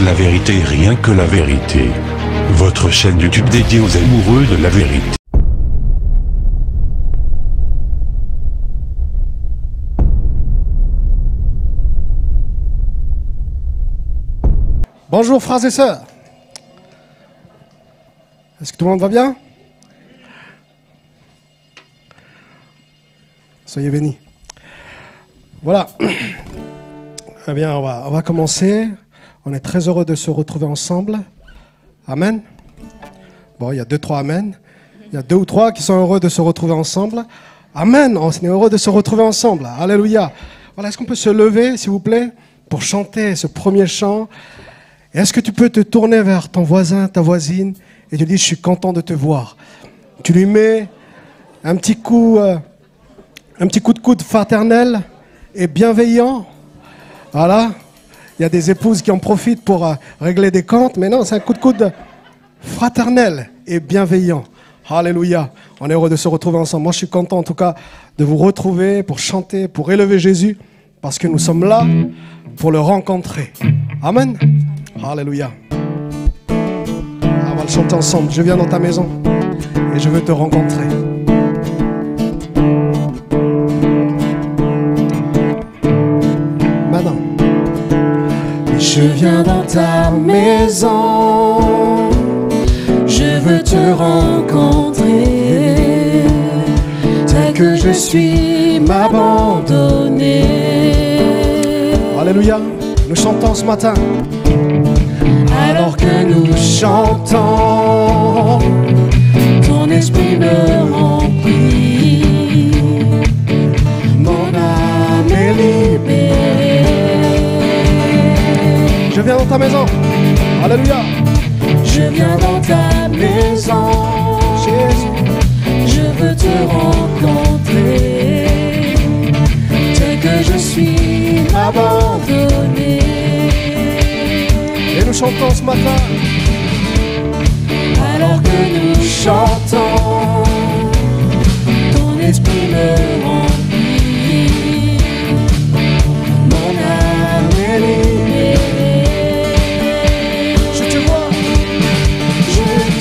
la vérité et rien que la vérité. Votre chaîne YouTube dédiée aux amoureux de la vérité. Bonjour frères et sœurs. Est-ce que tout le monde va bien? Soyez bénis. Voilà. Eh bien, on va commencer. On est très heureux de se retrouver ensemble. Amen. Bon, il y a 2-3 amen. Il y a 2 ou 3 qui sont heureux de se retrouver ensemble. Amen. On est heureux de se retrouver ensemble. Alléluia. Voilà, est-ce qu'on peut se lever, s'il vous plaît, pour chanter ce premier chant? Et est-ce que tu peux te tourner vers ton voisin, ta voisine, et tu dis, je suis content de te voir. Tu lui mets un petit coup de coude fraternel et bienveillant. Voilà. Il y a des épouses qui en profitent pour régler des comptes, mais non, c'est un coup de coude fraternel et bienveillant. Alléluia. On est heureux de se retrouver ensemble. Moi, je suis content en tout cas de vous retrouver pour chanter, pour élever Jésus, parce que nous sommes là pour le rencontrer. Amen. Alléluia. On va le chanter ensemble. Je viens dans ta maison et je veux te rencontrer. Maintenant. Je viens dans ta maison, je veux te rencontrer, tel que je suis m'abandonner. Alléluia. Nous chantons ce matin. Alors que nous chantons, ton esprit me remplit, mon âme est libérée. Je viens dans ta maison, alléluia. Je viens dans ta maison, Jésus. Je veux te rencontrer, tel que je suis abandonné. Et nous chantons ce matin. Alors que nous chantons, ton esprit me remplit, mon âme est libérée. Je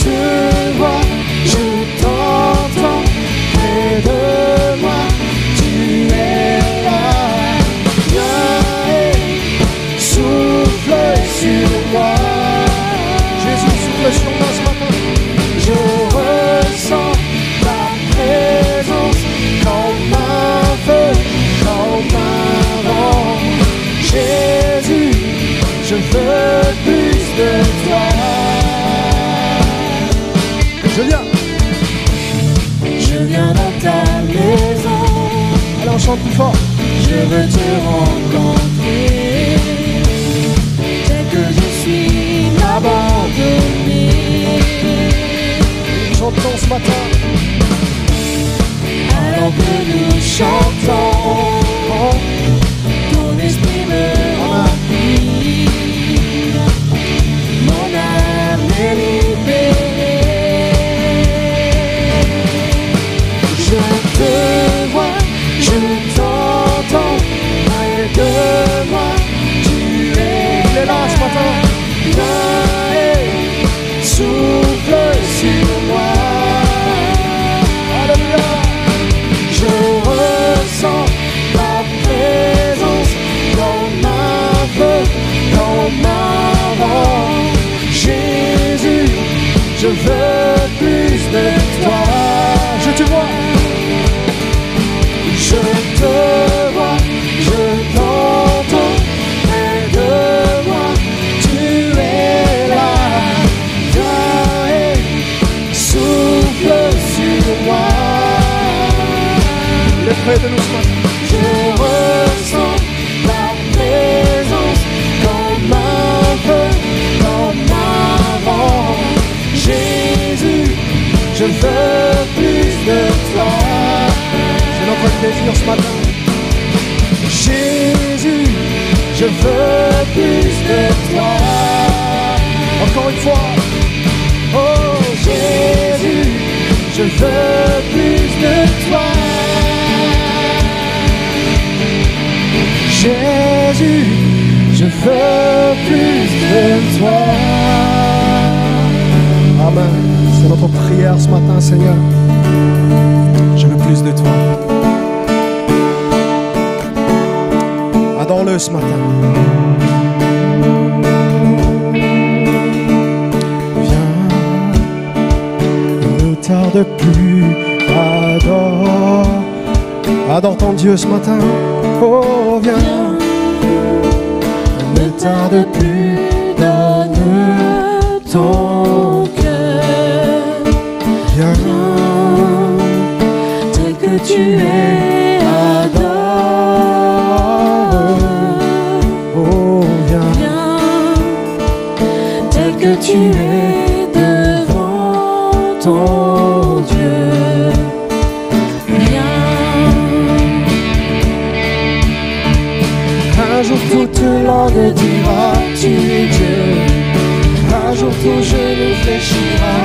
te vois, je t'entends près de moi, tu es là. Viens et souffle sur moi. Jésus souffle sur moi ce matin. Je ressens ta présence comme un feu, comme un vent. Jésus, je veux plus de toi. Je viens dans ta maison. Allez, on chante plus fort. Je veux te rencontrer, tel que je suis abandonné. Chantons ce matin. Alors que nous chantons, ton esprit me remplit, mon âme est libérée. Je te vois, je t'entends près de moi, tu es là ce matin. Viens et souffle sur moi. Alléluia. Je ressens ta présence comme un feu, comme un vent. Jésus, je veux plus de toi. Je te vois, je te vois, je t'entends près de moi. Tu es là, viens et souffle sur moi. Il est près de nous ce matin. Je ressens ta présence comme un feu, comme un vent. Jésus, je veux plus de toi. C'est notre désir ce matin. Jésus, je veux plus de toi. Encore une fois. Oh Jésus, je veux plus de toi. Jésus, je veux plus de toi. Amen. C'est notre prière ce matin, Seigneur. Je veux plus de toi. Adore-le ce matin. Viens, ne tarde plus, adore. Adore ton Dieu ce matin. Oh, viens, ne tarde plus, donne ton cœur. Viens, tel que tu es, adore. oh, viens, Tel que tu es devant ton Dieu. un jour toute langue dira tu es Dieu. Un jour tout genou fléchira.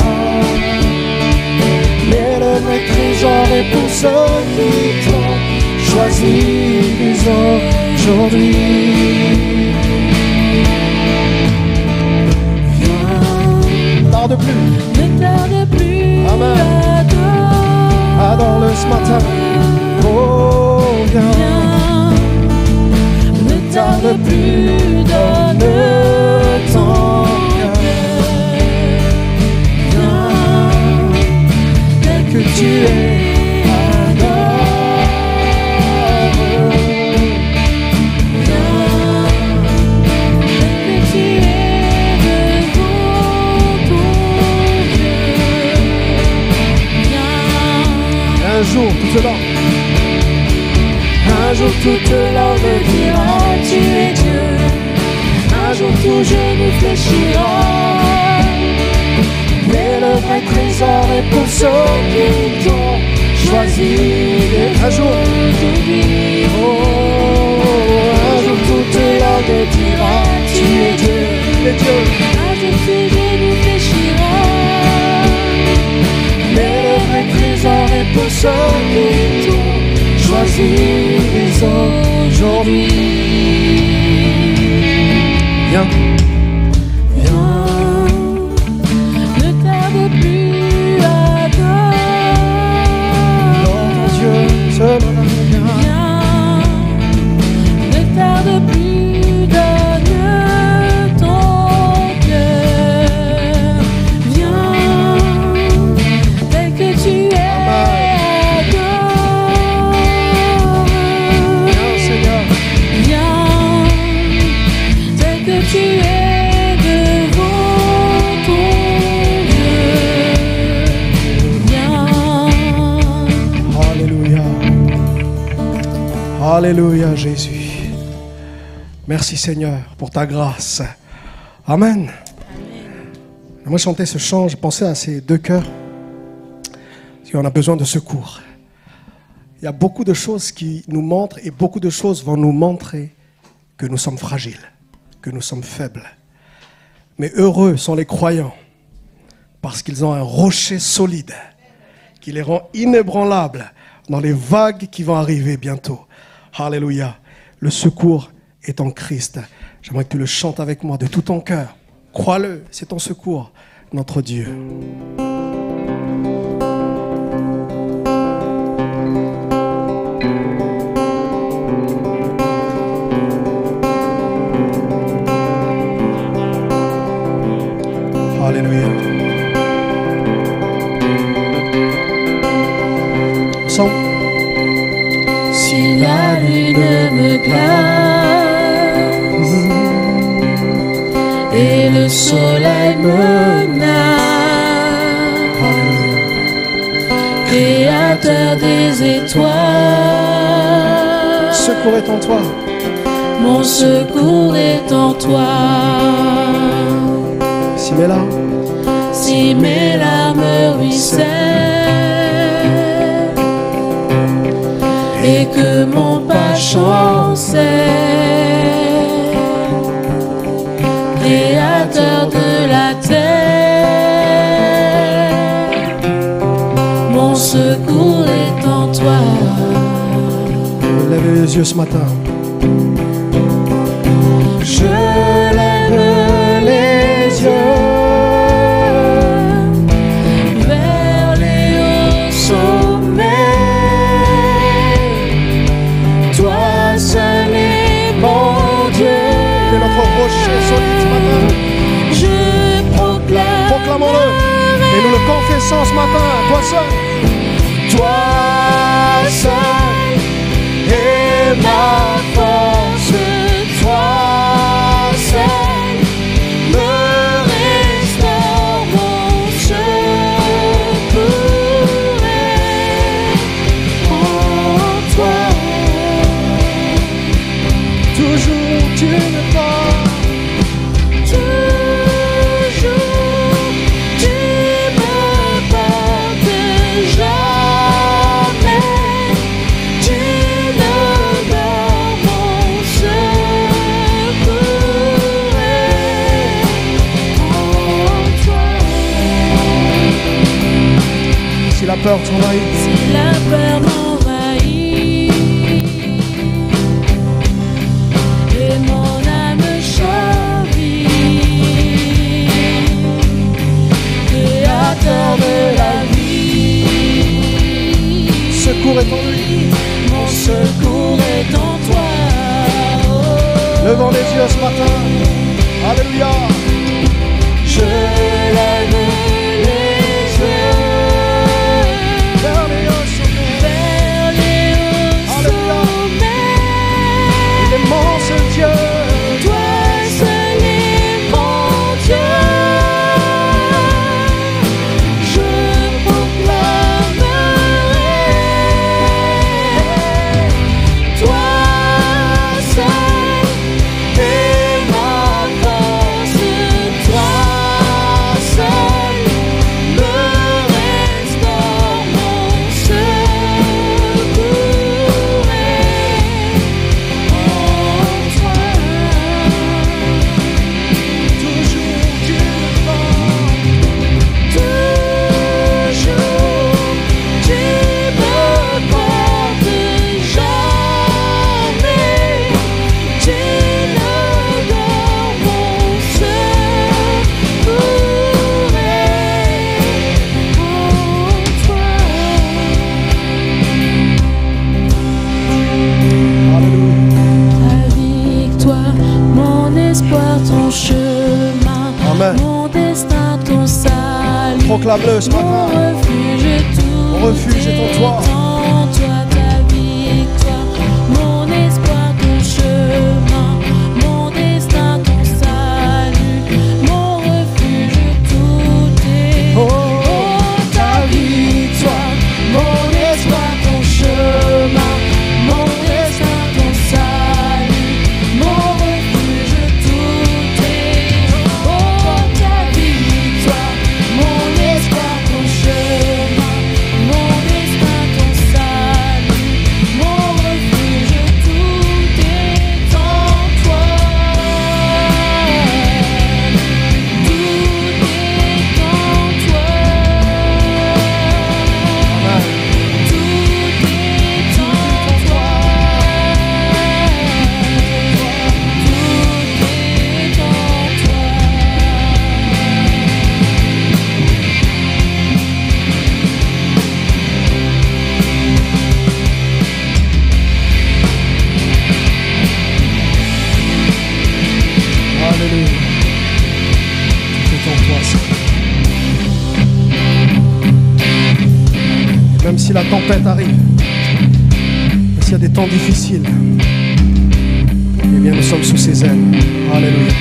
Mais le vrai trésor est pour ceux qui t'ont choisi aujourd'hui. Tarde plus. Ne tarde plus, Amen. Adore-le ce matin. Oh, viens. Ne tarde plus, donne ton cœur. Tel que tu es, adore. Tel que tu es devant ton Dieu. Un jour toute langue. Un jour toute langue dira tu es Dieu. Un jour tout genou fléchira. Mais le vrai trésor est pour ceux qui t'ont choisi. Un jour. Oh, un jour toute langue dira tu es Dieu. Les dieux. Un jour tout genou fléchira. Mais le vrai trésor est pour ceux qui t'ont choisi aujourd'hui. Viens. Viens, ne tarde plus, adore. Dans ton Dieu ce matin. Viens. Viens, ne tarde plus, donne ton cœur. Viens, tel que tu es, adore. Viens, Seigneur. Viens, tel que tu es devant ton Dieu. Viens. Alléluia. Alléluia, Jésus. Merci, Seigneur, pour ta grâce. Amen. Moi, chanter ce chant, je pensais à ces deux cœurs. Parce qu'on a besoin de secours. Il y a beaucoup de choses qui nous montrent et beaucoup de choses vont nous montrer que nous sommes fragiles, que nous sommes faibles. Mais heureux sont les croyants parce qu'ils ont un rocher solide qui les rend inébranlables dans les vagues qui vont arriver bientôt. Alléluia. Le secours est en Christ. J'aimerais que tu le chantes avec moi de tout ton cœur. Crois-le, c'est ton secours, notre Dieu. Alléluia. Ensemble. Si la lune me glace et le soleil me nage, Créateur des étoiles, Secours est en toi. mon secours est en toi. Si mes larmes, Si mes larmes ruissellent et que mon pas chancelle, Créateur de la terre, mon secours est en toi. lève les yeux ce matin. Je lève les confessons ce matin, toi seul. Toi seul est ma force, toi seul me restaure mon secours est en toi. Toujours tu me portes. Toujours tu me portes, jamais tu ne dors mon secours est en toi. Si la peur t'envahit, Si la peur m'envahit et mon âme chavire, Créateur de la vie, secours est en lui. mon secours est en toi. Oh, Levons les yeux ce matin. Alléluia. je lève les yeux Vers les hauts sommets. vers les hauts Alléluia. sommets. Il est mon seul Dieu. Toi seul est mon Dieu. Je proclamerai. Toi seul est ma force. Toi seul me restaure mon secours est en toi. Toujours tu me portes. Toujours tu me portes, jamais tu ne dors mon secours est en toi. Alléluia. Ta victoire, mon espoir, ton chemin, Amen. mon destin, ton salut. Proclame-le ce Mon matin. refuge, tout Mon refuge est en toi. en toi, ta victoire, mon espoir, ton chemin, mon destin, ton salut, mon refuge, tout est ta victoire, mon espoir, ton chemin, mon destin, ton salut, mon refuge, tout est ta victoire, mon espoir, ton chemin, mon destin, ton salut, mon refuge, tout est en toi. Tout est en toi. Tout est en toi. Tout est en toi. Alléluia. Tout est en toi, Seigneur. Même si la tempête arrive, même s'il y a des temps difficiles, eh bien nous sommes sous ses ailes. Alléluia.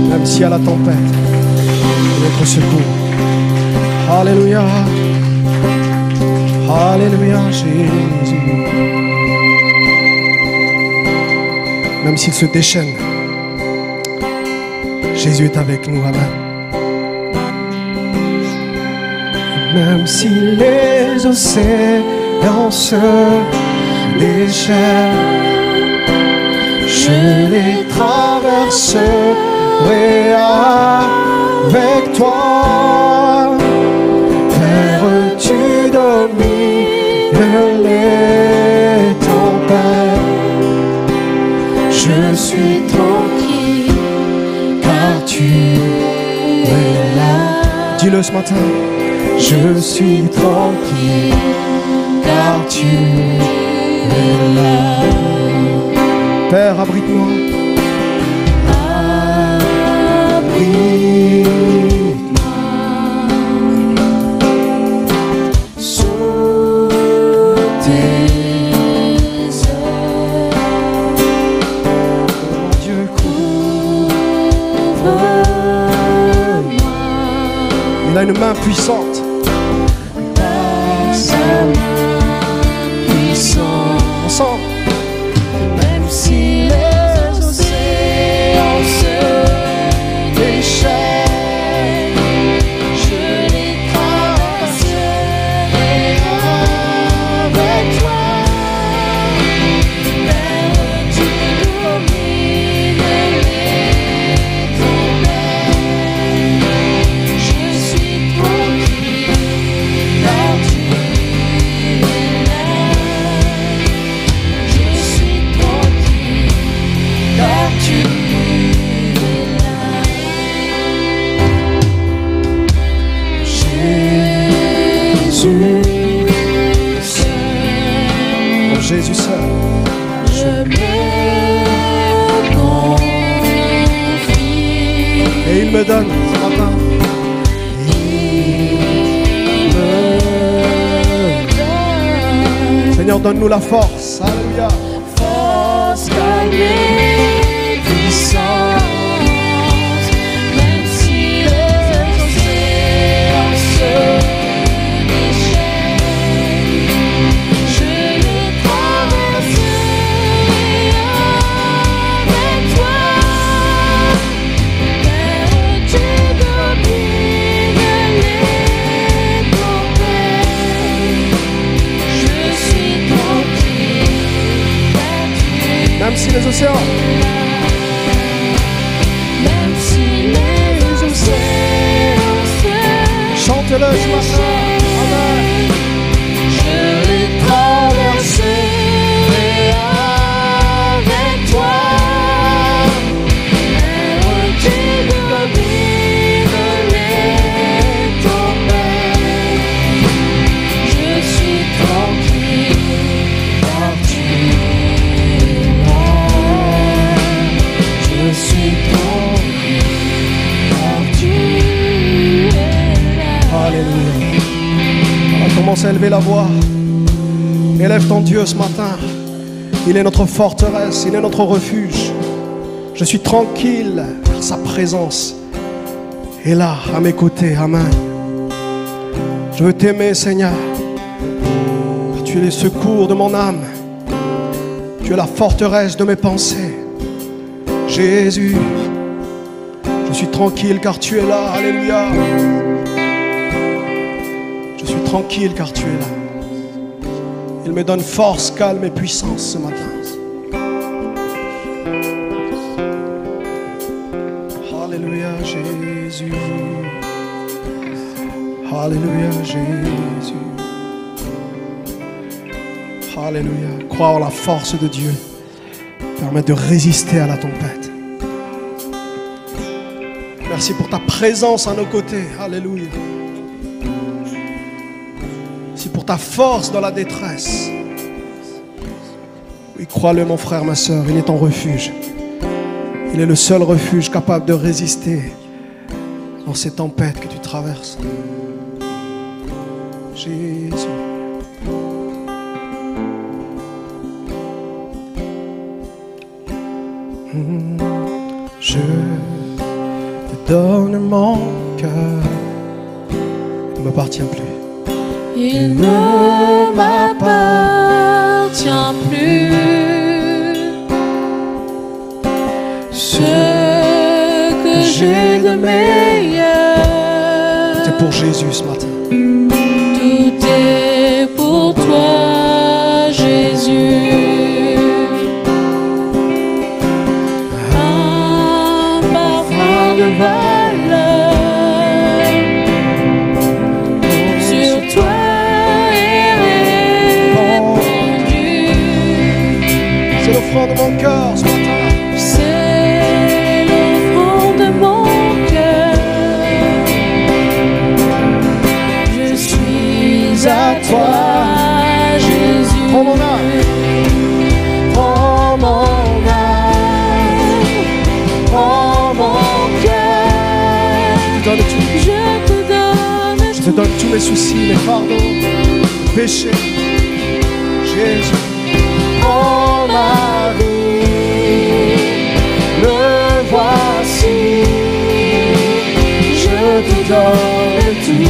Même s'il y a la tempête, il est notre secours. Alléluia. Alléluia, Jésus. Même s'il se déchaîne, Jésus est avec nous. Amen. Même si les océans se déchaînent, je les traverserai avec toi. Père, tu domines les tempêtes. Je suis tranquille car tu es là. Dis-le ce matin. Je suis tranquille car tu es là. Père, abrite-moi. Abrite a une main puissante. Par sa main puissante. Ensemble. Même si les océans se déchaînent, je les traverserai avec toi. Père, tu domines les tempêtes. Je suis tranquille, car tu es là. Je suis tranquille, car tu es là. Jésus Jésus seul, seul. je me confie. Et il me donne ce matin. Il me donne Seigneur, donne-nous la force. Alléluia. force, calme et puissance. Même si les océans se déchaînent, je les traverserai avec toi. Père, tu domines les tempêtes. Je suis tranquille, car tu es Même si les océans. même si les océans se Chante-le ce matin. Amen. je les traverserai avec toi. Père, tu domines les tempêtes. Je suis tranquille, car tu es là. Je suis tranquille, car tu es là. Alléluia. On va commencer à élever la voix. Élève ton Dieu ce matin. Il est notre forteresse, il est notre refuge. Je suis tranquille car sa présence est là à mes côtés. Amen. Je veux t'aimer, Seigneur. Tu es le secours de mon âme. Tu es la forteresse de mes pensées. Jésus, je suis tranquille car tu es là. Alléluia. Je suis tranquille car tu es là. Il me donne force, calme et puissance ce matin. Alléluia Jésus. Alléluia Jésus. Alléluia. Crois en la force de Dieu. Permet de résister à la tempête. Merci pour ta présence à nos côtés. Alléluia. Merci pour ta force dans la détresse. Oui, crois-le mon frère, ma soeur, il est ton refuge. Il est le seul refuge capable de résister dans ces tempêtes que tu traverses. Jésus. Je te donne mon cœur. Il ne m'appartient plus. Il ne m'appartient plus. Ce que j'ai de meilleur, C'est pour Jésus ce matin. tout est pour toi, Jésus. Un parfum de valeur sur toi est répandu. C'est l'offrande de mon cœur ce matin. C'est l'offrande de mon cœur. Je suis à toi, Jésus. Prends mon âme. Prends mon âme, prends mon cœur. Je te donne tous mes soucis, mes fardeaux, mes péchés. Jésus. Prends ma vie, le voici. Je te donne tout.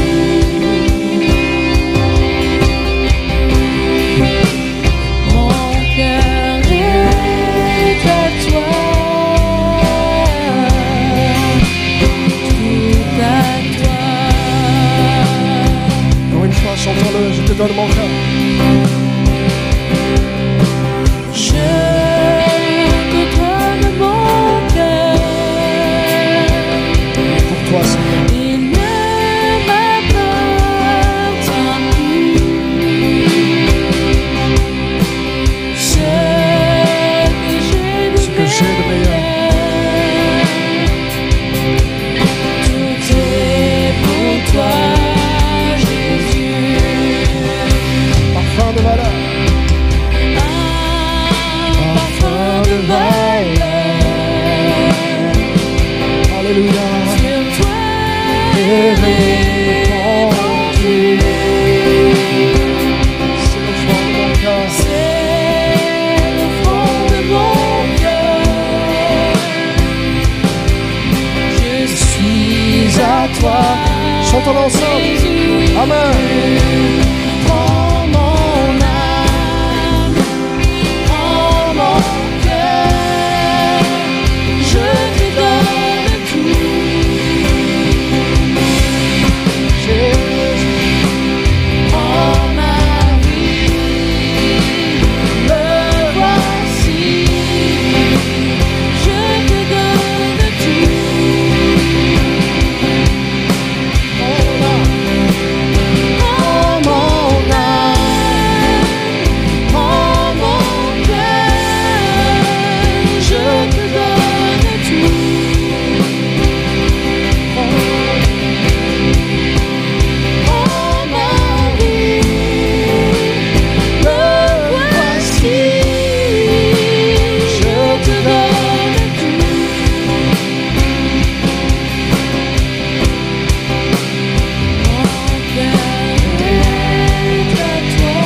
répandu. C'est le front de mon cœur. Je suis à toi. Chantons ensemble. Amen. Prends mon âme, prends mon cœur, je te donne tout. Prends ma vie, me voici, je te donne tout. Prends mon âme, prends mon cœur, je te donne tout. Prends ma vie, me voici, je te donne tout. Mon cœur est à toi.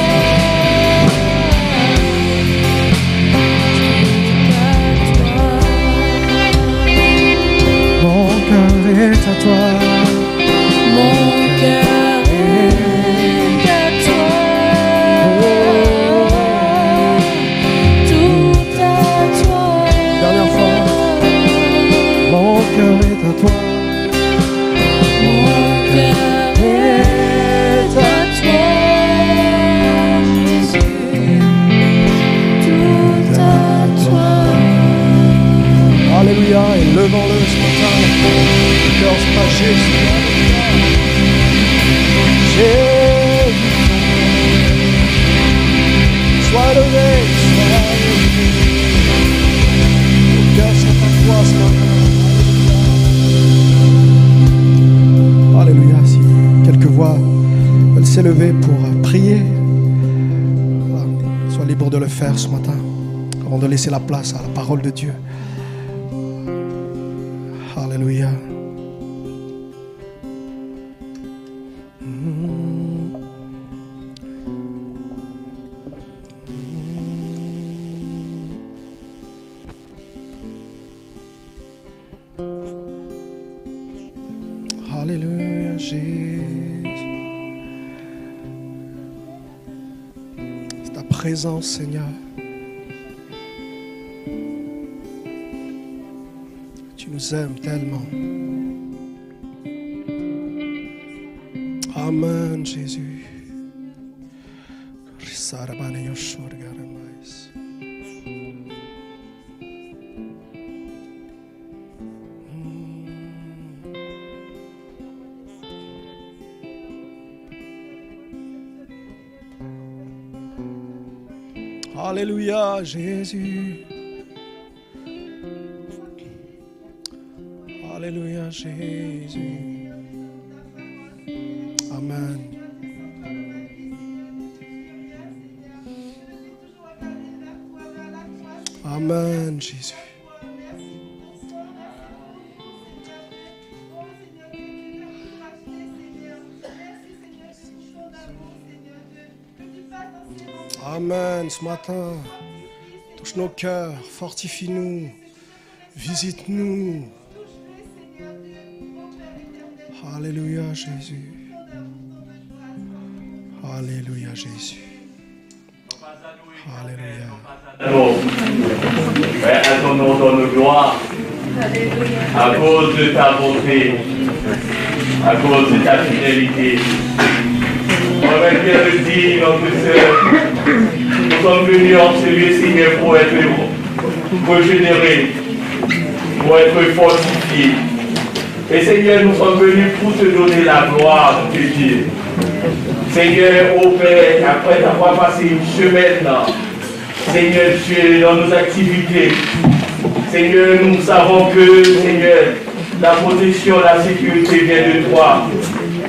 Mon cœur est à toi. Mon cœur est à toi. Tout à toi. Dernière fois. Mon cœur est à toi. Mon cœur est à toi, Jésus. Tout à toi. Alléluia. Et levons-le ce matin. Le cœur se passe Jésus. Jésus. Sois levé. Sois levé. Le cœur se passe à toi ce matin. Alléluia. Si quelques voix veulent s'élever pour prier, voilà, sois libre de le faire ce matin, avant de laisser la place à la parole de Dieu. Alléluia. Alléluia, Jésus. C'est ta présence, Seigneur. Tu nous aimes tellement. Amen, Jésus. Alléluia, Jésus. Alléluia, Jésus. Amen. Amen, Jésus. Amen, ce matin, touche nos cœurs, fortifie-nous, visite-nous. Alléluia, Jésus. Alléluia, Jésus. Alléluia. Mais à ton nom donne gloire, à cause de ta bonté, à cause de ta fidélité. On va bien le dire, notre sœur, nous sommes venus en ce lieu, Seigneur, pour être régénérés, pour être fortifiés. Et Seigneur, nous sommes venus pour te donner la gloire de Dieu. Seigneur, au Père, après avoir passé une semaine, Seigneur, tu es dans nos activités. Seigneur, nous savons que, Seigneur, la protection, la sécurité vient de toi.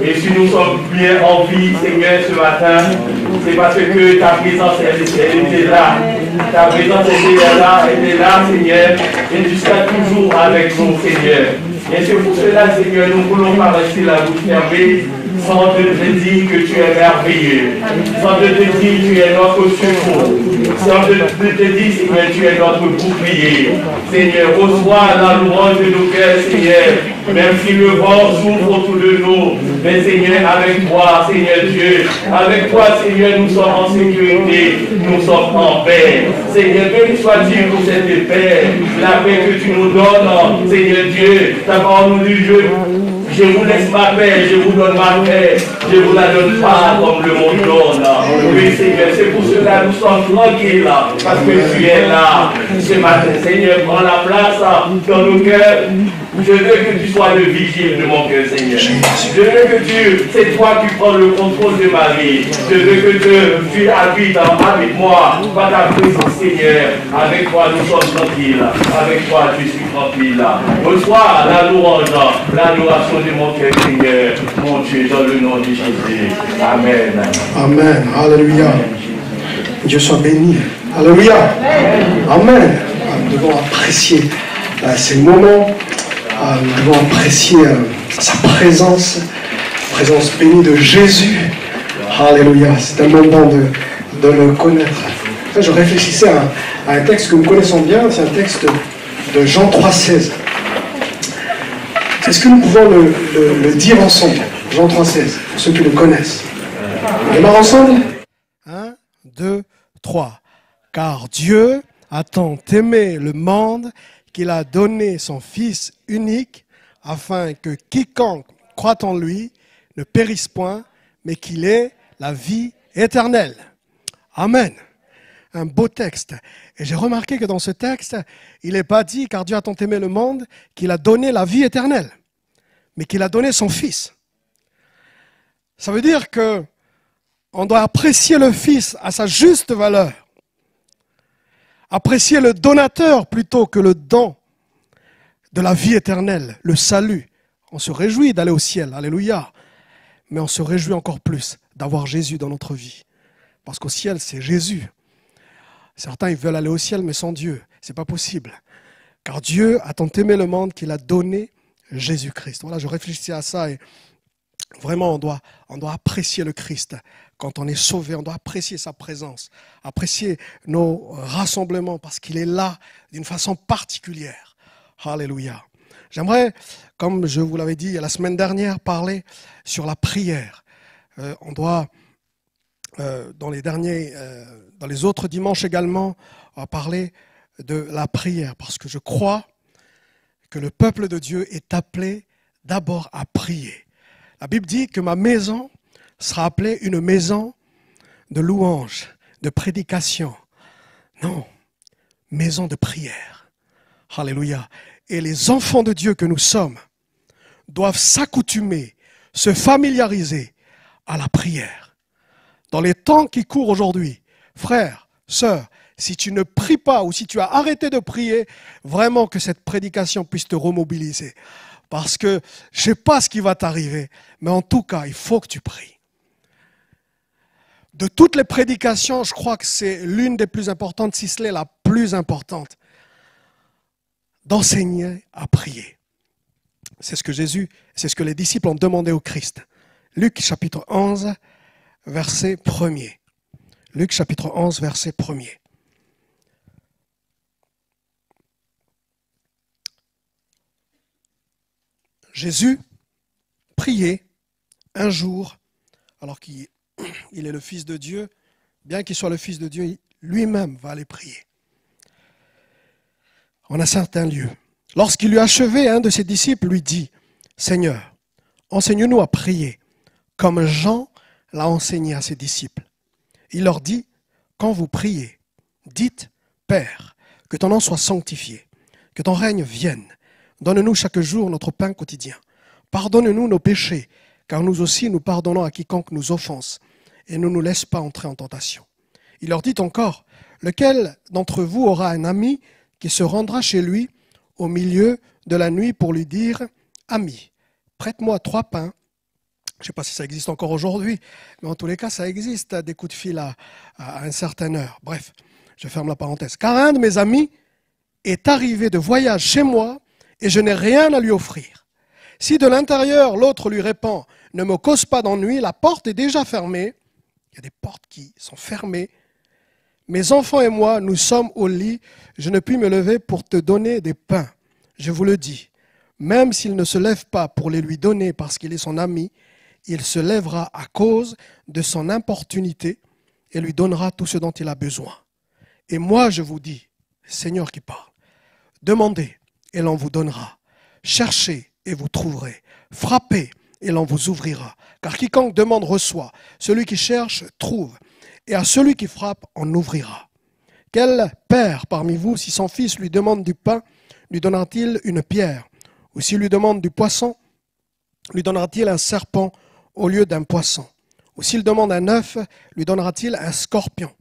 Et si nous sommes bien en vie, Seigneur, ce matin, c'est parce que ta présence, elle était là. Ta présence était là, Seigneur, et tu seras toujours avec nous, Seigneur. Et c'est pour cela, Seigneur, nous ne voulons pas rester la bouche fermée sans te dire que tu es merveilleux, sans te dire que tu es notre secours, sans te dire, Seigneur, tu es notre bouclier. Seigneur, reçois la louange de nos cœurs, Seigneur, même si le vent souffle autour de nous. Mais Seigneur, avec toi, Seigneur Dieu, avec toi, Seigneur, nous sommes en sécurité, nous sommes en paix. Seigneur, béni sois-tu pour cette paix, la paix que tu nous donnes, Seigneur Dieu. Ta parole nous dit, je vous laisse ma paix, je vous donne ma paix, je ne vous la donne pas comme le monde donne. Oui, Seigneur, c'est pour cela que nous sommes tranquilles, parce que tu es là. Ce matin, Seigneur, prends la place dans nos cœurs. Je veux que tu sois le vigile de mon cœur, Seigneur. Je veux que c'est toi qui prends le contrôle de ma vie. Je veux que tu habites avec moi, par ta présence, Seigneur. Avec toi, nous sommes tranquilles. Avec toi, je suis tranquille. Reçois la louange, l'adoration de mon cœur, Seigneur, mon Dieu, dans le nom de Jésus. Amen. Amen. Alléluia. Dieu soit béni. Alléluia. Amen. Nous devons apprécier ces moments. Nous devons apprécier sa présence bénie de Jésus. Alléluia. C'est un moment de le connaître. Je réfléchissais à un texte que nous connaissons bien. C'est un texte de Jean 3,16. Est-ce que nous pouvons le dire ensemble? Jean 3,16, pour ceux qui le connaissent. On démarre ensemble? 1, 2, 3. Car Dieu a tant aimé le monde qu'il a donné son Fils unique, afin que quiconque croit en lui ne périsse point, mais qu'il ait la vie éternelle. Amen. Un beau texte. Et j'ai remarqué que dans ce texte, il n'est pas dit, car Dieu a tant aimé le monde, qu'il a donné la vie éternelle, mais qu'il a donné son Fils. Ça veut dire que on doit apprécier le Fils à sa juste valeur. Apprécier le donateur plutôt que le don de la vie éternelle, le salut. On se réjouit d'aller au ciel, alléluia. Mais on se réjouit encore plus d'avoir Jésus dans notre vie. Parce qu'au ciel, c'est Jésus. Certains, ils veulent aller au ciel, mais sans Dieu. Ce n'est pas possible. Car Dieu a tant aimé le monde qu'il a donné Jésus-Christ. Voilà, je réfléchissais à ça et vraiment, on doit apprécier le Christ. Quand on est sauvé, on doit apprécier sa présence, apprécier nos rassemblements parce qu'il est là d'une façon particulière. Alléluia. J'aimerais, comme je vous l'avais dit la semaine dernière, parler sur la prière. On doit, dans les autres dimanches également, on va parler de la prière parce que je crois que le peuple de Dieu est appelé d'abord à prier. La Bible dit que ma maison sera appelée une maison de louange, de prédication. Non, maison de prière. Alléluia. Et les enfants de Dieu que nous sommes doivent s'accoutumer, se familiariser à la prière. Dans les temps qui courent aujourd'hui, frères, sœurs, si tu ne pries pas ou si tu as arrêté de prier, vraiment que cette prédication puisse te remobiliser. Parce que je ne sais pas ce qui va t'arriver, mais en tout cas, il faut que tu pries. De toutes les prédications, je crois que c'est l'une des plus importantes, si ce n'est la plus importante, d'enseigner à prier. C'est ce que les disciples ont demandé au Christ. Luc chapitre 11, verset 1er. Luc chapitre 11, verset 1er. Jésus priait un jour, alors qu'il est le Fils de Dieu, bien qu'il soit le Fils de Dieu, lui-même va aller prier en un certain lieu. Lorsqu'il eut achevé, un de ses disciples lui dit, « Seigneur, enseigne-nous à prier, comme Jean l'a enseigné à ses disciples. » Il leur dit, « Quand vous priez, dites, Père, que ton nom soit sanctifié, que ton règne vienne. Donne-nous chaque jour notre pain quotidien. Pardonne-nous nos péchés, car nous aussi nous pardonnons à quiconque nous offense, et ne nous laisse pas entrer en tentation. » Il leur dit encore, « Lequel d'entre vous aura un ami qui se rendra chez lui au milieu de la nuit pour lui dire, « Ami, prête-moi 3 pains. » Je ne sais pas si ça existe encore aujourd'hui, mais en tous les cas, ça existe, des coups de fil à une certaine heure. Bref, je ferme la parenthèse. « Car un de mes amis est arrivé de voyage chez moi, et je n'ai rien à lui offrir. Si de l'intérieur l'autre lui répond « Ne me cause pas d'ennui », la porte est déjà fermée. Il y a des portes qui sont fermées. Mes enfants et moi, nous sommes au lit. Je ne puis me lever pour te donner des pains. Je vous le dis, même s'il ne se lève pas pour les lui donner parce qu'il est son ami, il se lèvera à cause de son importunité et lui donnera tout ce dont il a besoin. Et moi, je vous dis, Seigneur qui parle, demandez et l'on vous donnera. Cherchez et vous trouverez. Frappez et l'on vous ouvrira. Car quiconque demande reçoit. Celui qui cherche trouve. Et à celui qui frappe, on ouvrira. Quel père parmi vous, si son fils lui demande du pain, lui donnera-t-il une pierre? Ou s'il lui demande du poisson, lui donnera-t-il un serpent au lieu d'un poisson? Ou s'il demande un œuf, lui donnera-t-il un scorpion?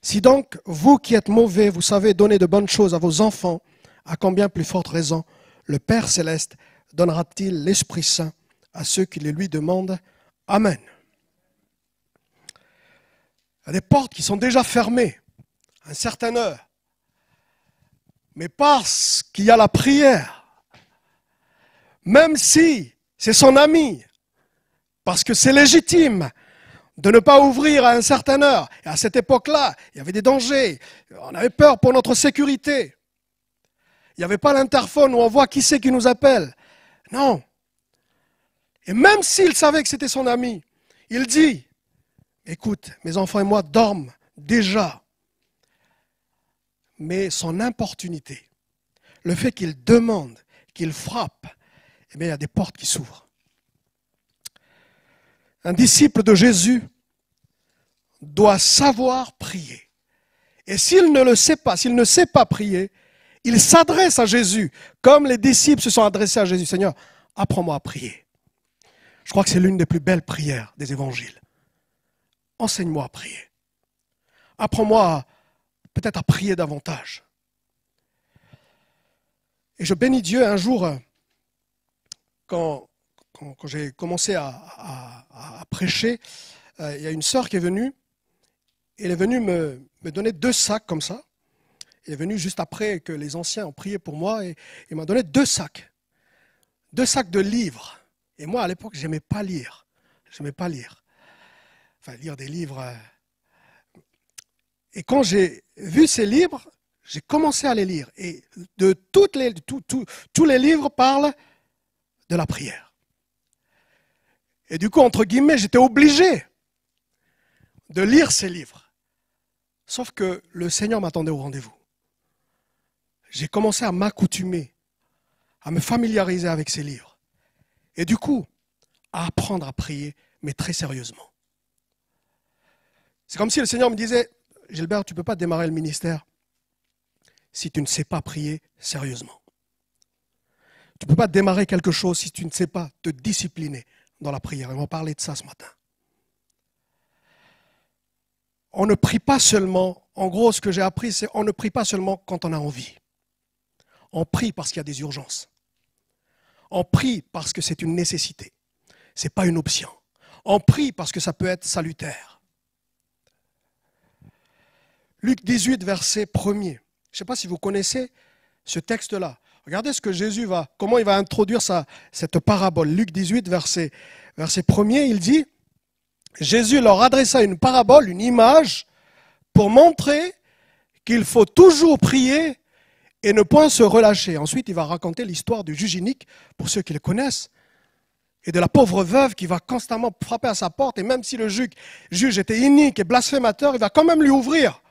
Si donc, vous qui êtes mauvais, vous savez donner de bonnes choses à vos enfants, à combien plus forte raison le Père Céleste donnera-t-il l'Esprit Saint à ceux qui les lui demandent? Amen. Il y a des portes qui sont déjà fermées à une certaine heure. Mais parce qu'il y a la prière, même si c'est son ami, parce que c'est légitime de ne pas ouvrir à une certaine heure. Et à cette époque-là, il y avait des dangers. On avait peur pour notre sécurité. Il n'y avait pas l'interphone où on voit qui c'est qui nous appelle. Non. Et même s'il savait que c'était son ami, il dit, écoute, mes enfants et moi dorment déjà. Mais son importunité, le fait qu'il demande, qu'il frappe, eh bien, il y a des portes qui s'ouvrent. Un disciple de Jésus doit savoir prier. Et s'il ne le sait pas, s'il ne sait pas prier, il s'adresse à Jésus, comme les disciples se sont adressés à Jésus. Seigneur, apprends-moi à prier. Je crois que c'est l'une des plus belles prières des évangiles. Enseigne-moi à prier. Apprends-moi peut-être à prier davantage. Et je bénis Dieu un jour, quand j'ai commencé à prêcher, il y a une sœur qui est venue, et elle est venue me donner 2 sacs comme ça. Elle est venue juste après que les anciens ont prié pour moi, et elle m'a donné 2 sacs. 2 sacs de livres. Et moi, à l'époque, je n'aimais pas lire. Enfin, lire des livres. Et quand j'ai vu ces livres, j'ai commencé à les lire. Et tous les livres parlent de la prière. Et du coup, entre guillemets, j'étais obligé de lire ces livres. Sauf que le Seigneur m'attendait au rendez-vous. J'ai commencé à m'accoutumer, à me familiariser avec ces livres. Et du coup, à apprendre à prier, mais très sérieusement. C'est comme si le Seigneur me disait, Gilbert, tu ne peux pas démarrer le ministère si tu ne sais pas prier sérieusement. Tu ne peux pas démarrer quelque chose si tu ne sais pas te discipliner dans la prière. Et on va parler de ça ce matin. On ne prie pas seulement, en gros ce que j'ai appris, c'est on ne prie pas seulement quand on a envie. On prie parce qu'il y a des urgences. On prie parce que c'est une nécessité. Ce n'est pas une option. On prie parce que ça peut être salutaire. Luc 18, verset 1er. Je ne sais pas si vous connaissez ce texte-là. Regardez ce que Jésus comment il va introduire cette parabole. Luc 18, verset 1er, il dit, Jésus leur adressa une parabole, une image, pour montrer qu'il faut toujours prier et ne point se relâcher. Ensuite, il va raconter l'histoire du juge inique, pour ceux qui le connaissent, et de la pauvre veuve qui va constamment frapper à sa porte, et même si le juge était inique et blasphémateur, il va quand même lui ouvrir.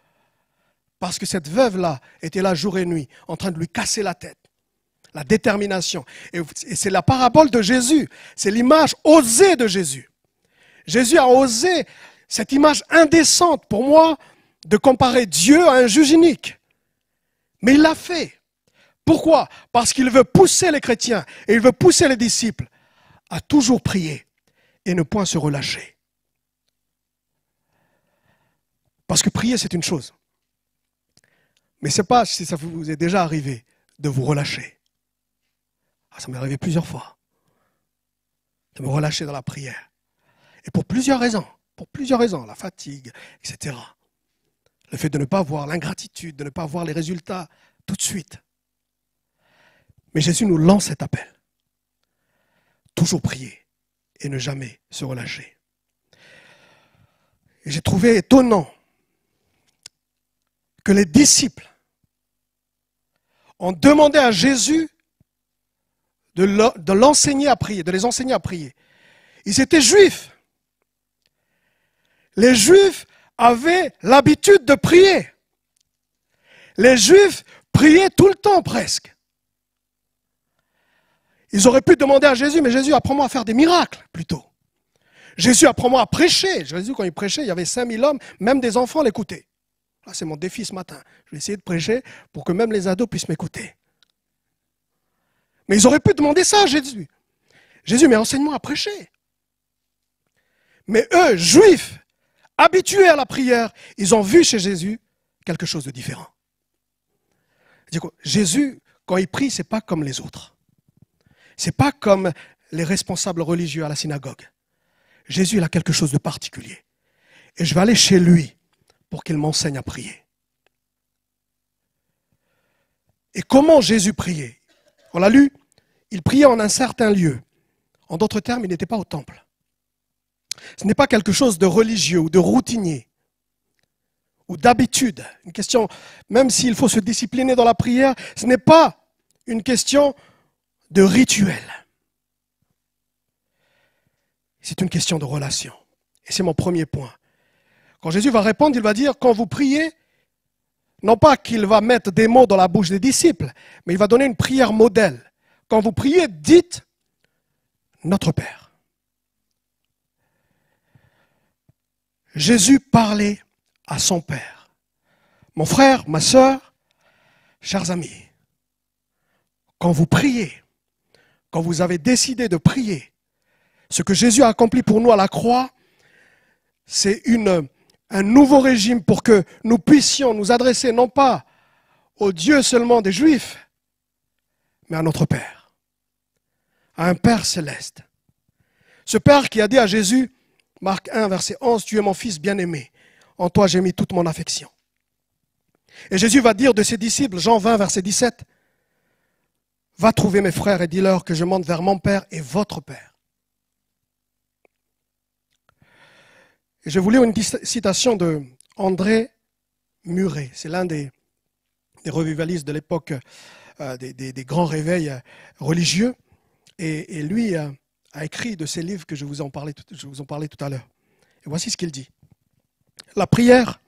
Parce que cette veuve-là était là jour et nuit, en train de lui casser la tête. La détermination. Et c'est la parabole de Jésus. C'est l'image osée de Jésus. Jésus a osé cette image indécente, pour moi, de comparer Dieu à un juge inique. Mais il l'a fait. Pourquoi? Parce qu'il veut pousser les chrétiens et il veut pousser les disciples à toujours prier et ne point se relâcher. Parce que prier, c'est une chose. Mais ce n'est pas si ça vous est déjà arrivé de vous relâcher. Ah, ça m'est arrivé plusieurs fois. De me relâcher dans la prière. Et pour plusieurs raisons. La fatigue, etc. Le fait de ne pas voir l'ingratitude, de ne pas voir les résultats tout de suite. Mais Jésus nous lance cet appel. Toujours prier et ne jamais se relâcher. Et j'ai trouvé étonnant que les disciples ont demandé à Jésus de l'enseigner à prier, de les enseigner à prier. Ils étaient juifs. Les juifs avaient l'habitude de prier. Les juifs priaient tout le temps presque. Ils auraient pu demander à Jésus, mais Jésus, apprends-moi à faire des miracles plutôt. Jésus, apprends-moi à prêcher. Jésus, quand il prêchait, il y avait 5000 hommes, même des enfants l'écoutaient. Là, c'est mon défi ce matin. Je vais essayer de prêcher pour que même les ados puissent m'écouter. Mais ils auraient pu demander ça à Jésus. Jésus, mais enseigne-moi à prêcher. Mais eux, juifs, habitués à la prière, ils ont vu chez Jésus quelque chose de différent. Jésus, quand il prie, ce n'est pas comme les autres. Ce n'est pas comme les responsables religieux à la synagogue. Jésus, il a quelque chose de particulier. Et je vais aller chez lui pour qu'il m'enseigne à prier. Et comment Jésus priait? On l'a lu, il priait en un certain lieu. En d'autres termes, il n'était pas au temple. Ce n'est pas quelque chose de religieux ou de routinier ou d'habitude. Une question, même s'il faut se discipliner dans la prière, ce n'est pas une question de rituel. C'est une question de relation. Et c'est mon premier point. Quand Jésus va répondre, il va dire, quand vous priez, non pas qu'il va mettre des mots dans la bouche des disciples, mais il va donner une prière modèle. Quand vous priez, dites notre Père. Jésus parlait à son Père. Mon frère, ma sœur, chers amis, quand vous priez, quand vous avez décidé de prier, ce que Jésus a accompli pour nous à la croix, c'est un nouveau régime pour que nous puissions nous adresser non pas au Dieu seulement des Juifs, mais à notre Père, à un Père céleste. Ce Père qui a dit à Jésus, Marc 1, verset 11, « Tu es mon Fils bien-aimé, en toi j'ai mis toute mon affection. » Et Jésus va dire de ses disciples, Jean 20, verset 17, « Va trouver mes frères et dis-leur que je monte vers mon Père et votre Père. » Et je vous lis une citation de André Muret. C'est l'un des revivalistes de l'époque, des grands réveils religieux. Et lui a écrit de ces livres que je vous en parlais tout à l'heure. Et voici ce qu'il dit. La prière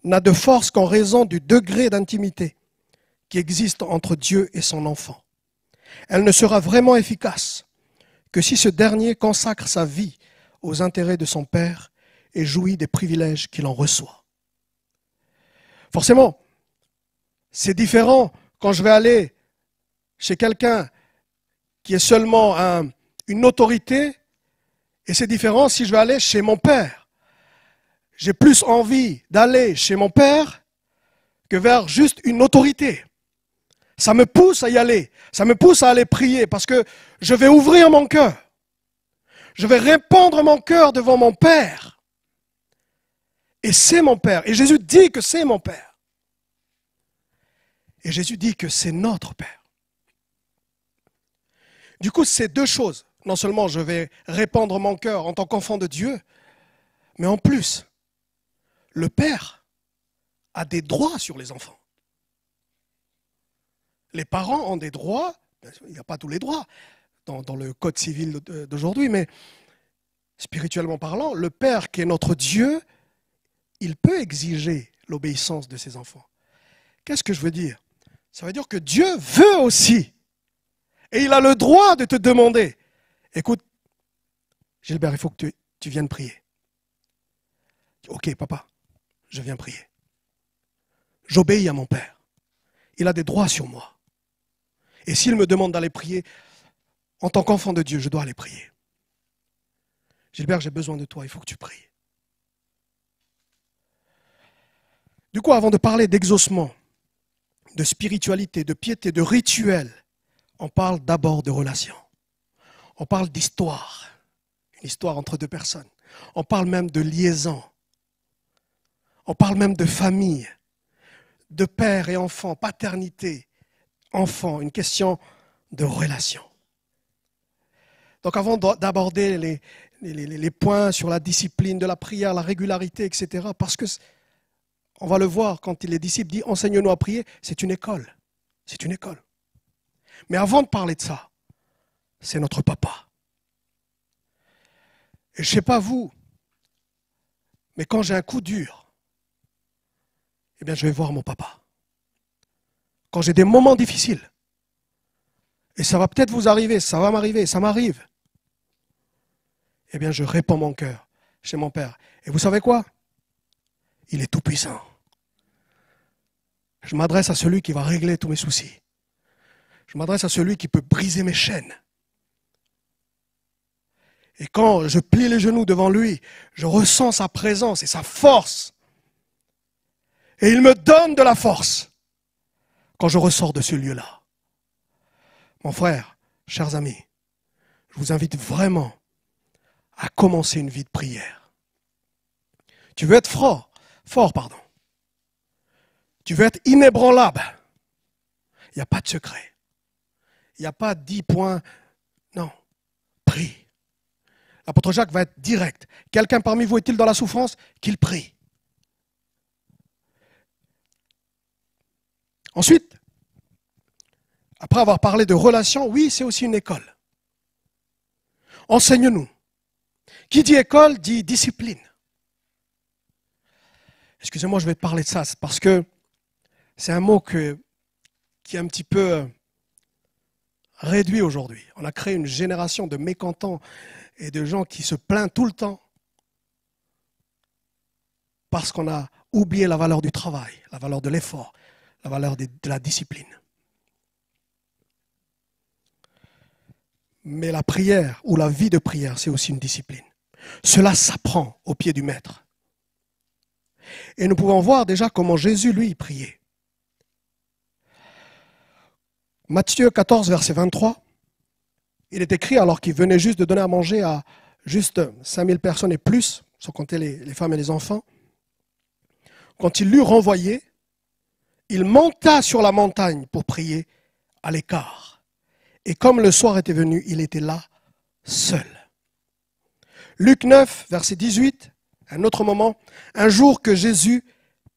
n'a de force qu'en raison du degré d'intimité qui existe entre Dieu et son enfant. Elle ne sera vraiment efficace que si ce dernier consacre sa vie aux intérêts de son Père et jouit des privilèges qu'il en reçoit. Forcément, c'est différent quand je vais aller chez quelqu'un qui est seulement une autorité, et c'est différent si je vais aller chez mon Père. J'ai plus envie d'aller chez mon Père que vers juste une autorité. Ça me pousse à y aller, ça me pousse à aller prier parce que je vais ouvrir mon cœur. Je vais répandre mon cœur devant mon Père. Et c'est mon Père. Et Jésus dit que c'est mon Père. Et Jésus dit que c'est notre Père. Du coup, c'est deux choses. Non seulement je vais répandre mon cœur en tant qu'enfant de Dieu, mais en plus, le Père a des droits sur les enfants. Les parents ont des droits, il n'y a pas tous les droits dans le code civil d'aujourd'hui, mais spirituellement parlant, le Père qui est notre Dieu, il peut exiger l'obéissance de ses enfants. Qu'est-ce que je veux dire? Ça veut dire que Dieu veut aussi. Et il a le droit de te demander, écoute, Gilbert, il faut que tu viennes prier. Ok, papa, je viens prier. J'obéis à mon Père. Il a des droits sur moi. Et s'il me demande d'aller prier, en tant qu'enfant de Dieu, je dois aller prier. Gilbert, j'ai besoin de toi, il faut que tu pries. Du coup, avant de parler d'exaucement, de spiritualité, de piété, de rituel, on parle d'abord de relation. On parle d'histoire, une histoire entre deux personnes. On parle même de liaison. On parle même de famille, de père et enfant, paternité, enfant, une question de relation. Donc avant d'aborder les points sur la discipline de la prière, la régularité, etc., parce que on va le voir quand les disciples disent « Enseigne-nous à prier », c'est une école. C'est une école. Mais avant de parler de ça, c'est notre papa. Et je ne sais pas vous, mais quand j'ai un coup dur, eh bien je vais voir mon papa. Quand j'ai des moments difficiles, et ça va peut-être vous arriver, ça va m'arriver, ça m'arrive, eh bien je répands mon cœur chez mon père. Et vous savez quoi? Il est tout puissant. Je m'adresse à celui qui va régler tous mes soucis. Je m'adresse à celui qui peut briser mes chaînes. Et quand je plie les genoux devant lui, je ressens sa présence et sa force. Et il me donne de la force quand je ressors de ce lieu-là. Mon frère, chers amis, je vous invite vraiment à commencer une vie de prière. Tu veux être fort, Tu veux être inébranlable. Il n'y a pas de secret. Il n'y a pas 10 points. Non, prie. L'apôtre Jacques va être direct. Quelqu'un parmi vous est-il dans la souffrance? Qu'il prie. Ensuite, après avoir parlé de relations, oui, c'est aussi une école. Enseigne-nous. Qui dit école dit discipline. Excusez-moi, je vais te parler de ça, parce que c'est un mot qui est un petit peu réduit aujourd'hui. On a créé une génération de mécontents et de gens qui se plaignent tout le temps parce qu'on a oublié la valeur du travail, la valeur de l'effort, la valeur de la discipline. Mais la prière ou la vie de prière, c'est aussi une discipline. Cela s'apprend au pied du maître. Et nous pouvons voir déjà comment Jésus, lui, priait. Matthieu 14, verset 23, il est écrit alors qu'il venait juste de donner à manger à juste 5000 personnes et plus, sans compter les femmes et les enfants. Quand il l'eut renvoyé, il monta sur la montagne pour prier à l'écart. Et comme le soir était venu, il était là, seul. Luc 9, verset 18, un autre moment, un jour que Jésus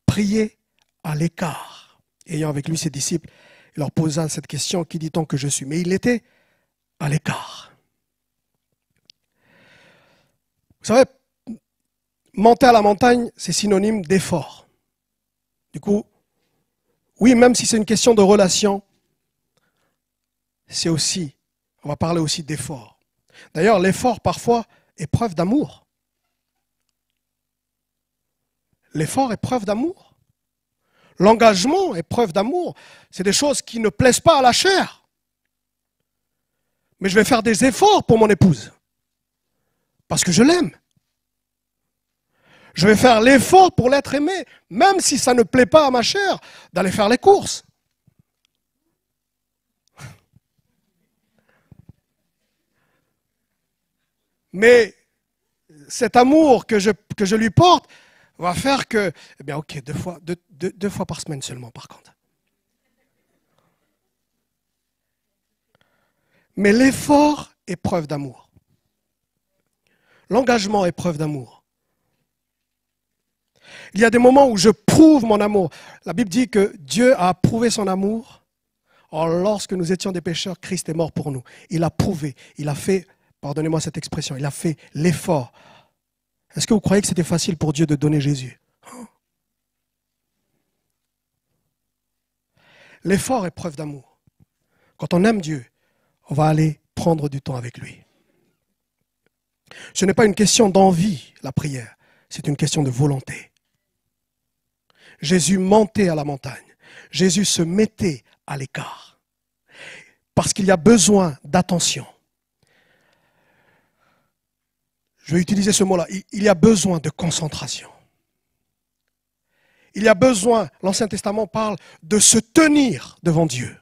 priait à l'écart, ayant avec lui ses disciples, il leur posa cette question, qui dit-on que je suis? Mais il était à l'écart. Vous savez, monter à la montagne, c'est synonyme d'effort. Du coup, oui, même si c'est une question de relation, c'est aussi, on va parler aussi d'effort. D'ailleurs, l'effort, parfois, est preuve d'amour. L'effort est preuve d'amour. L'engagement est preuve d'amour. C'est des choses qui ne plaisent pas à la chair. Mais je vais faire des efforts pour mon épouse. Parce que je l'aime. Je vais faire l'effort pour l'être aimé, même si ça ne plaît pas à ma chair, d'aller faire les courses. Mais cet amour que je lui porte va faire que, eh bien ok, deux fois par semaine seulement par contre. Mais l'effort est preuve d'amour. L'engagement est preuve d'amour. Il y a des moments où je prouve mon amour. La Bible dit que Dieu a prouvé son amour. Or, lorsque nous étions des pécheurs, Christ est mort pour nous. Il a prouvé, il a fait, pardonnez-moi cette expression, il a fait l'effort. Est-ce que vous croyez que c'était facile pour Dieu de donner Jésus? L'effort est preuve d'amour. Quand on aime Dieu, on va aller prendre du temps avec lui. Ce n'est pas une question d'envie, la prière. C'est une question de volonté. Jésus montait à la montagne. Jésus se mettait à l'écart. Parce qu'il y a besoin d'attention. Je vais utiliser ce mot-là. Il y a besoin de concentration. Il y a besoin, l'Ancien Testament parle de se tenir devant Dieu.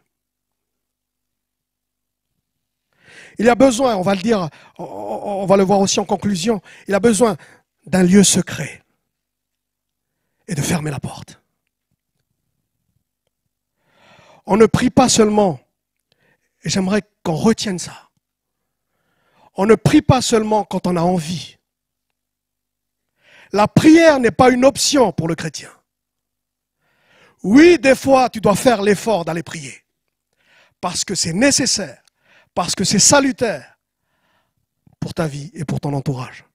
Il y a besoin, on va le dire, on va le voir aussi en conclusion, il a besoin d'un lieu secret et de fermer la porte. On ne prie pas seulement Et j'aimerais qu'on retienne ça. On ne prie pas seulement quand on a envie. La prière n'est pas une option pour le chrétien. Oui, des fois, tu dois faire l'effort d'aller prier. Parce que c'est nécessaire. Parce que c'est salutaire pour ta vie et pour ton entourage.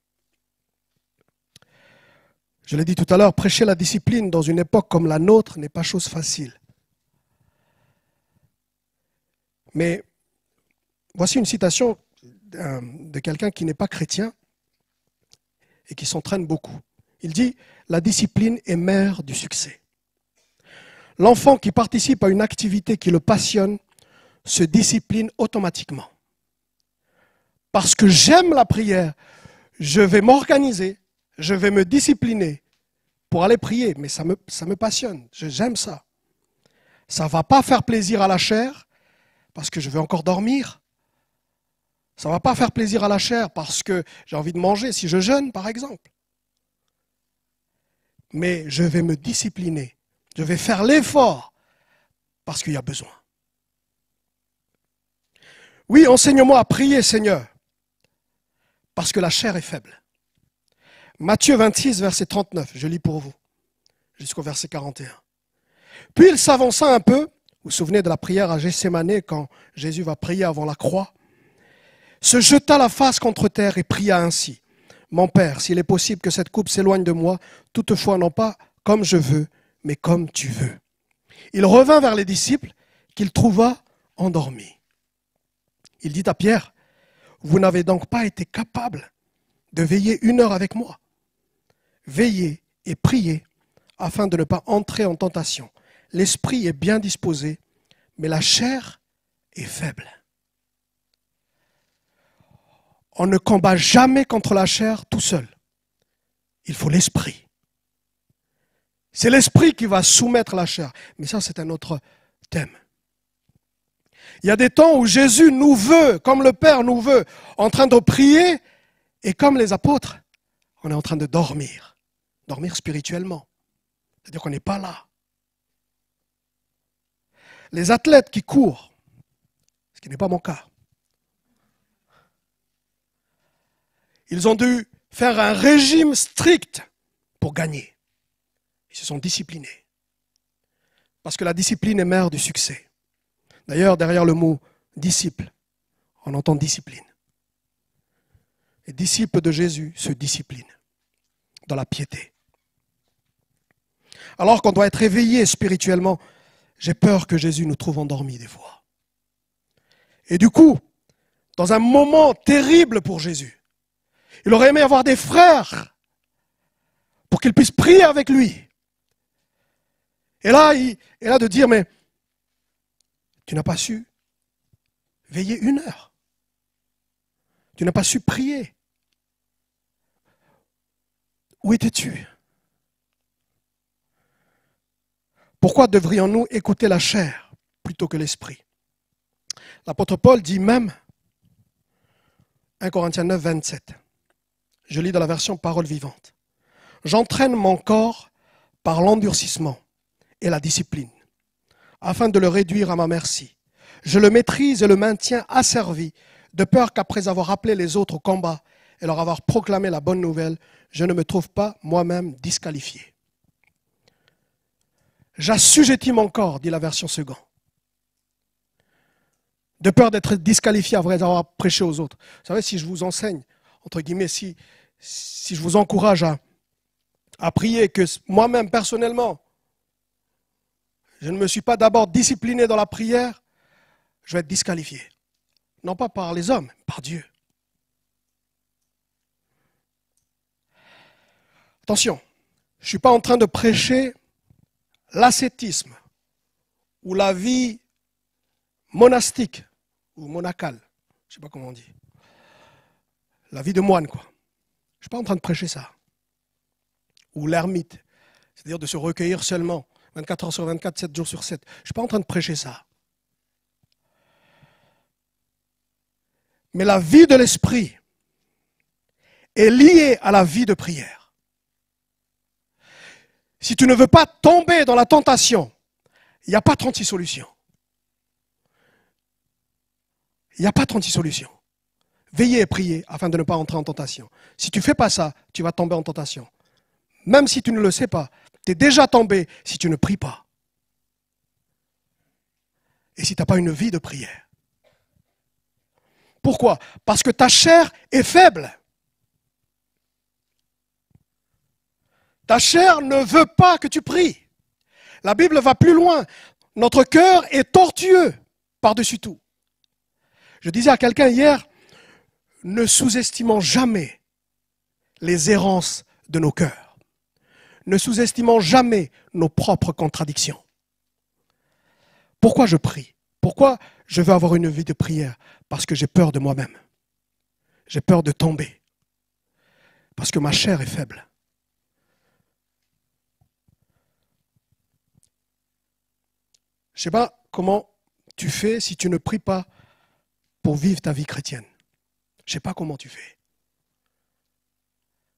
Je l'ai dit tout à l'heure, prêcher la discipline dans une époque comme la nôtre n'est pas chose facile. Mais voici une citation de quelqu'un qui n'est pas chrétien et qui s'entraîne beaucoup. Il dit « La discipline est mère du succès ». L'enfant qui participe à une activité qui le passionne se discipline automatiquement. Parce que j'aime la prière, je vais m'organiser, je vais me discipliner pour aller prier, mais ça me passionne, j'aime ça. Ça ne va pas faire plaisir à la chair, parce que je vais encore dormir. Ça ne va pas faire plaisir à la chair, parce que j'ai envie de manger, si je jeûne, par exemple. Mais je vais me discipliner, je vais faire l'effort, parce qu'il y a besoin. Oui, enseigne-moi à prier, Seigneur, parce que la chair est faible. Matthieu 26, verset 39, je lis pour vous, jusqu'au verset 41. Puis il s'avança un peu, vous vous souvenez de la prière à Gethsémani, quand Jésus va prier avant la croix, se jeta la face contre terre et pria ainsi. Mon Père, s'il est possible que cette coupe s'éloigne de moi, toutefois non pas comme je veux, mais comme tu veux. Il revint vers les disciples qu'il trouva endormis. Il dit à Pierre, vous n'avez donc pas été capable de veiller 1 heure avec moi. Veillez et priez afin de ne pas entrer en tentation. L'esprit est bien disposé, mais la chair est faible. On ne combat jamais contre la chair tout seul. Il faut l'esprit. C'est l'esprit qui va soumettre la chair. Mais ça, c'est un autre thème. Il y a des temps où Jésus nous veut, comme le Père nous veut, en train de prier, et comme les apôtres, on est en train de dormir. Dormir spirituellement. C'est-à-dire qu'on n'est pas là. Les athlètes qui courent, ce qui n'est pas mon cas, ils ont dû faire un régime strict pour gagner. Ils se sont disciplinés. Parce que la discipline est mère du succès. D'ailleurs, derrière le mot disciple, on entend discipline. Les disciples de Jésus se disciplinent dans la piété. Alors qu'on doit être éveillé spirituellement, j'ai peur que Jésus nous trouve endormis des fois. Et du coup, dans un moment terrible pour Jésus, il aurait aimé avoir des frères pour qu'ils puissent prier avec lui. Et là, de dire, mais tu n'as pas su veiller 1 heure. Tu n'as pas su prier. Où étais-tu? Pourquoi devrions-nous écouter la chair plutôt que l'esprit? L'apôtre Paul dit même, 1 Corinthiens 9, 27, je lis dans la version Parole vivante, « J'entraîne mon corps par l'endurcissement et la discipline, afin de le réduire à ma merci. Je le maîtrise et le maintiens asservi, de peur qu'après avoir appelé les autres au combat et leur avoir proclamé la bonne nouvelle, je ne me trouve pas moi-même disqualifié. » J'assujettis mon corps, dit la version Second, de peur d'être disqualifié après avoir prêché aux autres. Vous savez, si je vous enseigne, entre guillemets, si je vous encourage à prier, que moi-même, personnellement, je ne me suis pas d'abord discipliné dans la prière, je vais être disqualifié. Non pas par les hommes, par Dieu. Attention, je ne suis pas en train de prêcher l'ascétisme ou la vie monastique ou monacale, je ne sais pas comment on dit, la vie de moine, quoi. Je ne suis pas en train de prêcher ça. Ou l'ermite, c'est-à-dire de se recueillir seulement 24 heures sur 24, 7 jours sur 7. Je ne suis pas en train de prêcher ça. Mais la vie de l'esprit est liée à la vie de prière. Si tu ne veux pas tomber dans la tentation, il n'y a pas 36 solutions. Il n'y a pas 36 solutions. Veillez et priez afin de ne pas entrer en tentation. Si tu ne fais pas ça, tu vas tomber en tentation. Même si tu ne le sais pas, tu es déjà tombé si tu ne pries pas. Et si tu n'as pas une vie de prière. Pourquoi? Parce que ta chair est faible. Ta chair ne veut pas que tu pries. La Bible va plus loin. Notre cœur est tortueux par-dessus tout. Je disais à quelqu'un hier, ne sous-estimons jamais les errances de nos cœurs. Ne sous-estimons jamais nos propres contradictions. Pourquoi je prie? Pourquoi je veux avoir une vie de prière? Parce que j'ai peur de moi-même. J'ai peur de tomber. Parce que ma chair est faible. Je ne sais pas comment tu fais si tu ne pries pas pour vivre ta vie chrétienne. Je ne sais pas comment tu fais.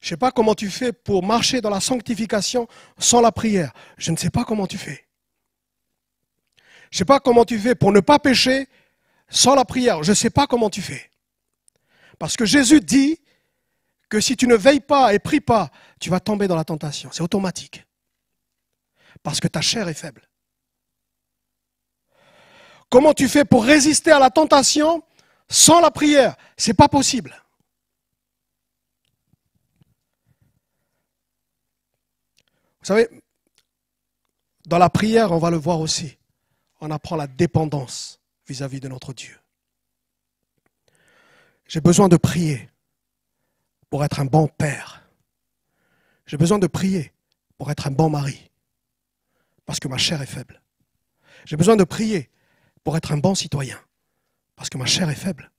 Je ne sais pas comment tu fais pour marcher dans la sanctification sans la prière. Je ne sais pas comment tu fais. Je ne sais pas comment tu fais pour ne pas pécher sans la prière. Je ne sais pas comment tu fais. Parce que Jésus dit que si tu ne veilles pas et pries pas, tu vas tomber dans la tentation. C'est automatique. Parce que ta chair est faible. Comment tu fais pour résister à la tentation sans la prière? Ce n'est pas possible. Vous savez, dans la prière, on va le voir aussi, on apprend la dépendance vis-à-vis de notre Dieu. J'ai besoin de prier pour être un bon père. J'ai besoin de prier pour être un bon mari, parce que ma chair est faible. J'ai besoin de prier pour être un bon citoyen, parce que ma chair est faible.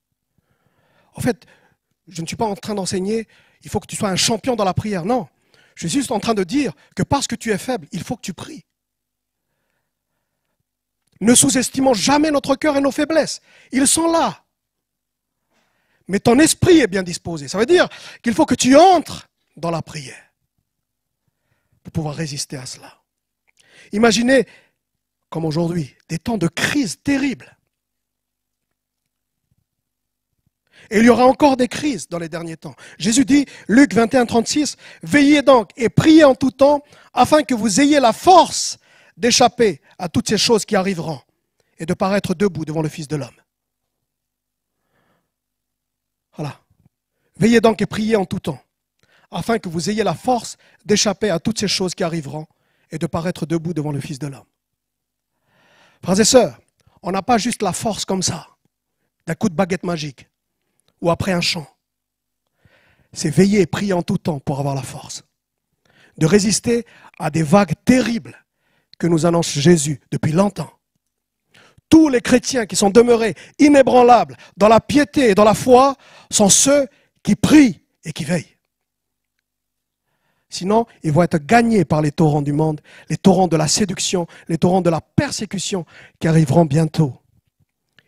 En fait, je ne suis pas en train d'enseigner, il faut que tu sois un champion dans la prière. Non, je suis juste en train de dire que parce que tu es faible, il faut que tu pries. Ne sous-estimons jamais notre cœur et nos faiblesses. Ils sont là. Mais ton esprit est bien disposé. Ça veut dire qu'il faut que tu entres dans la prière pour pouvoir résister à cela. Imaginez, comme aujourd'hui, des temps de crise terribles. Et il y aura encore des crises dans les derniers temps. Jésus dit, Luc 21, 36, « Veillez donc et priez en tout temps, afin que vous ayez la force d'échapper à toutes ces choses qui arriveront et de paraître debout devant le Fils de l'homme. » Voilà. Veillez donc et priez en tout temps, afin que vous ayez la force d'échapper à toutes ces choses qui arriveront et de paraître debout devant le Fils de l'homme. Frères et sœurs, on n'a pas juste la force comme ça, d'un coup de baguette magique, ou après un chant. C'est veiller et prier en tout temps pour avoir la force de résister à des vagues terribles que nous annonce Jésus depuis longtemps. Tous les chrétiens qui sont demeurés inébranlables dans la piété et dans la foi sont ceux qui prient et qui veillent. Sinon, ils vont être gagnés par les torrents du monde, les torrents de la séduction, les torrents de la persécution qui arriveront bientôt.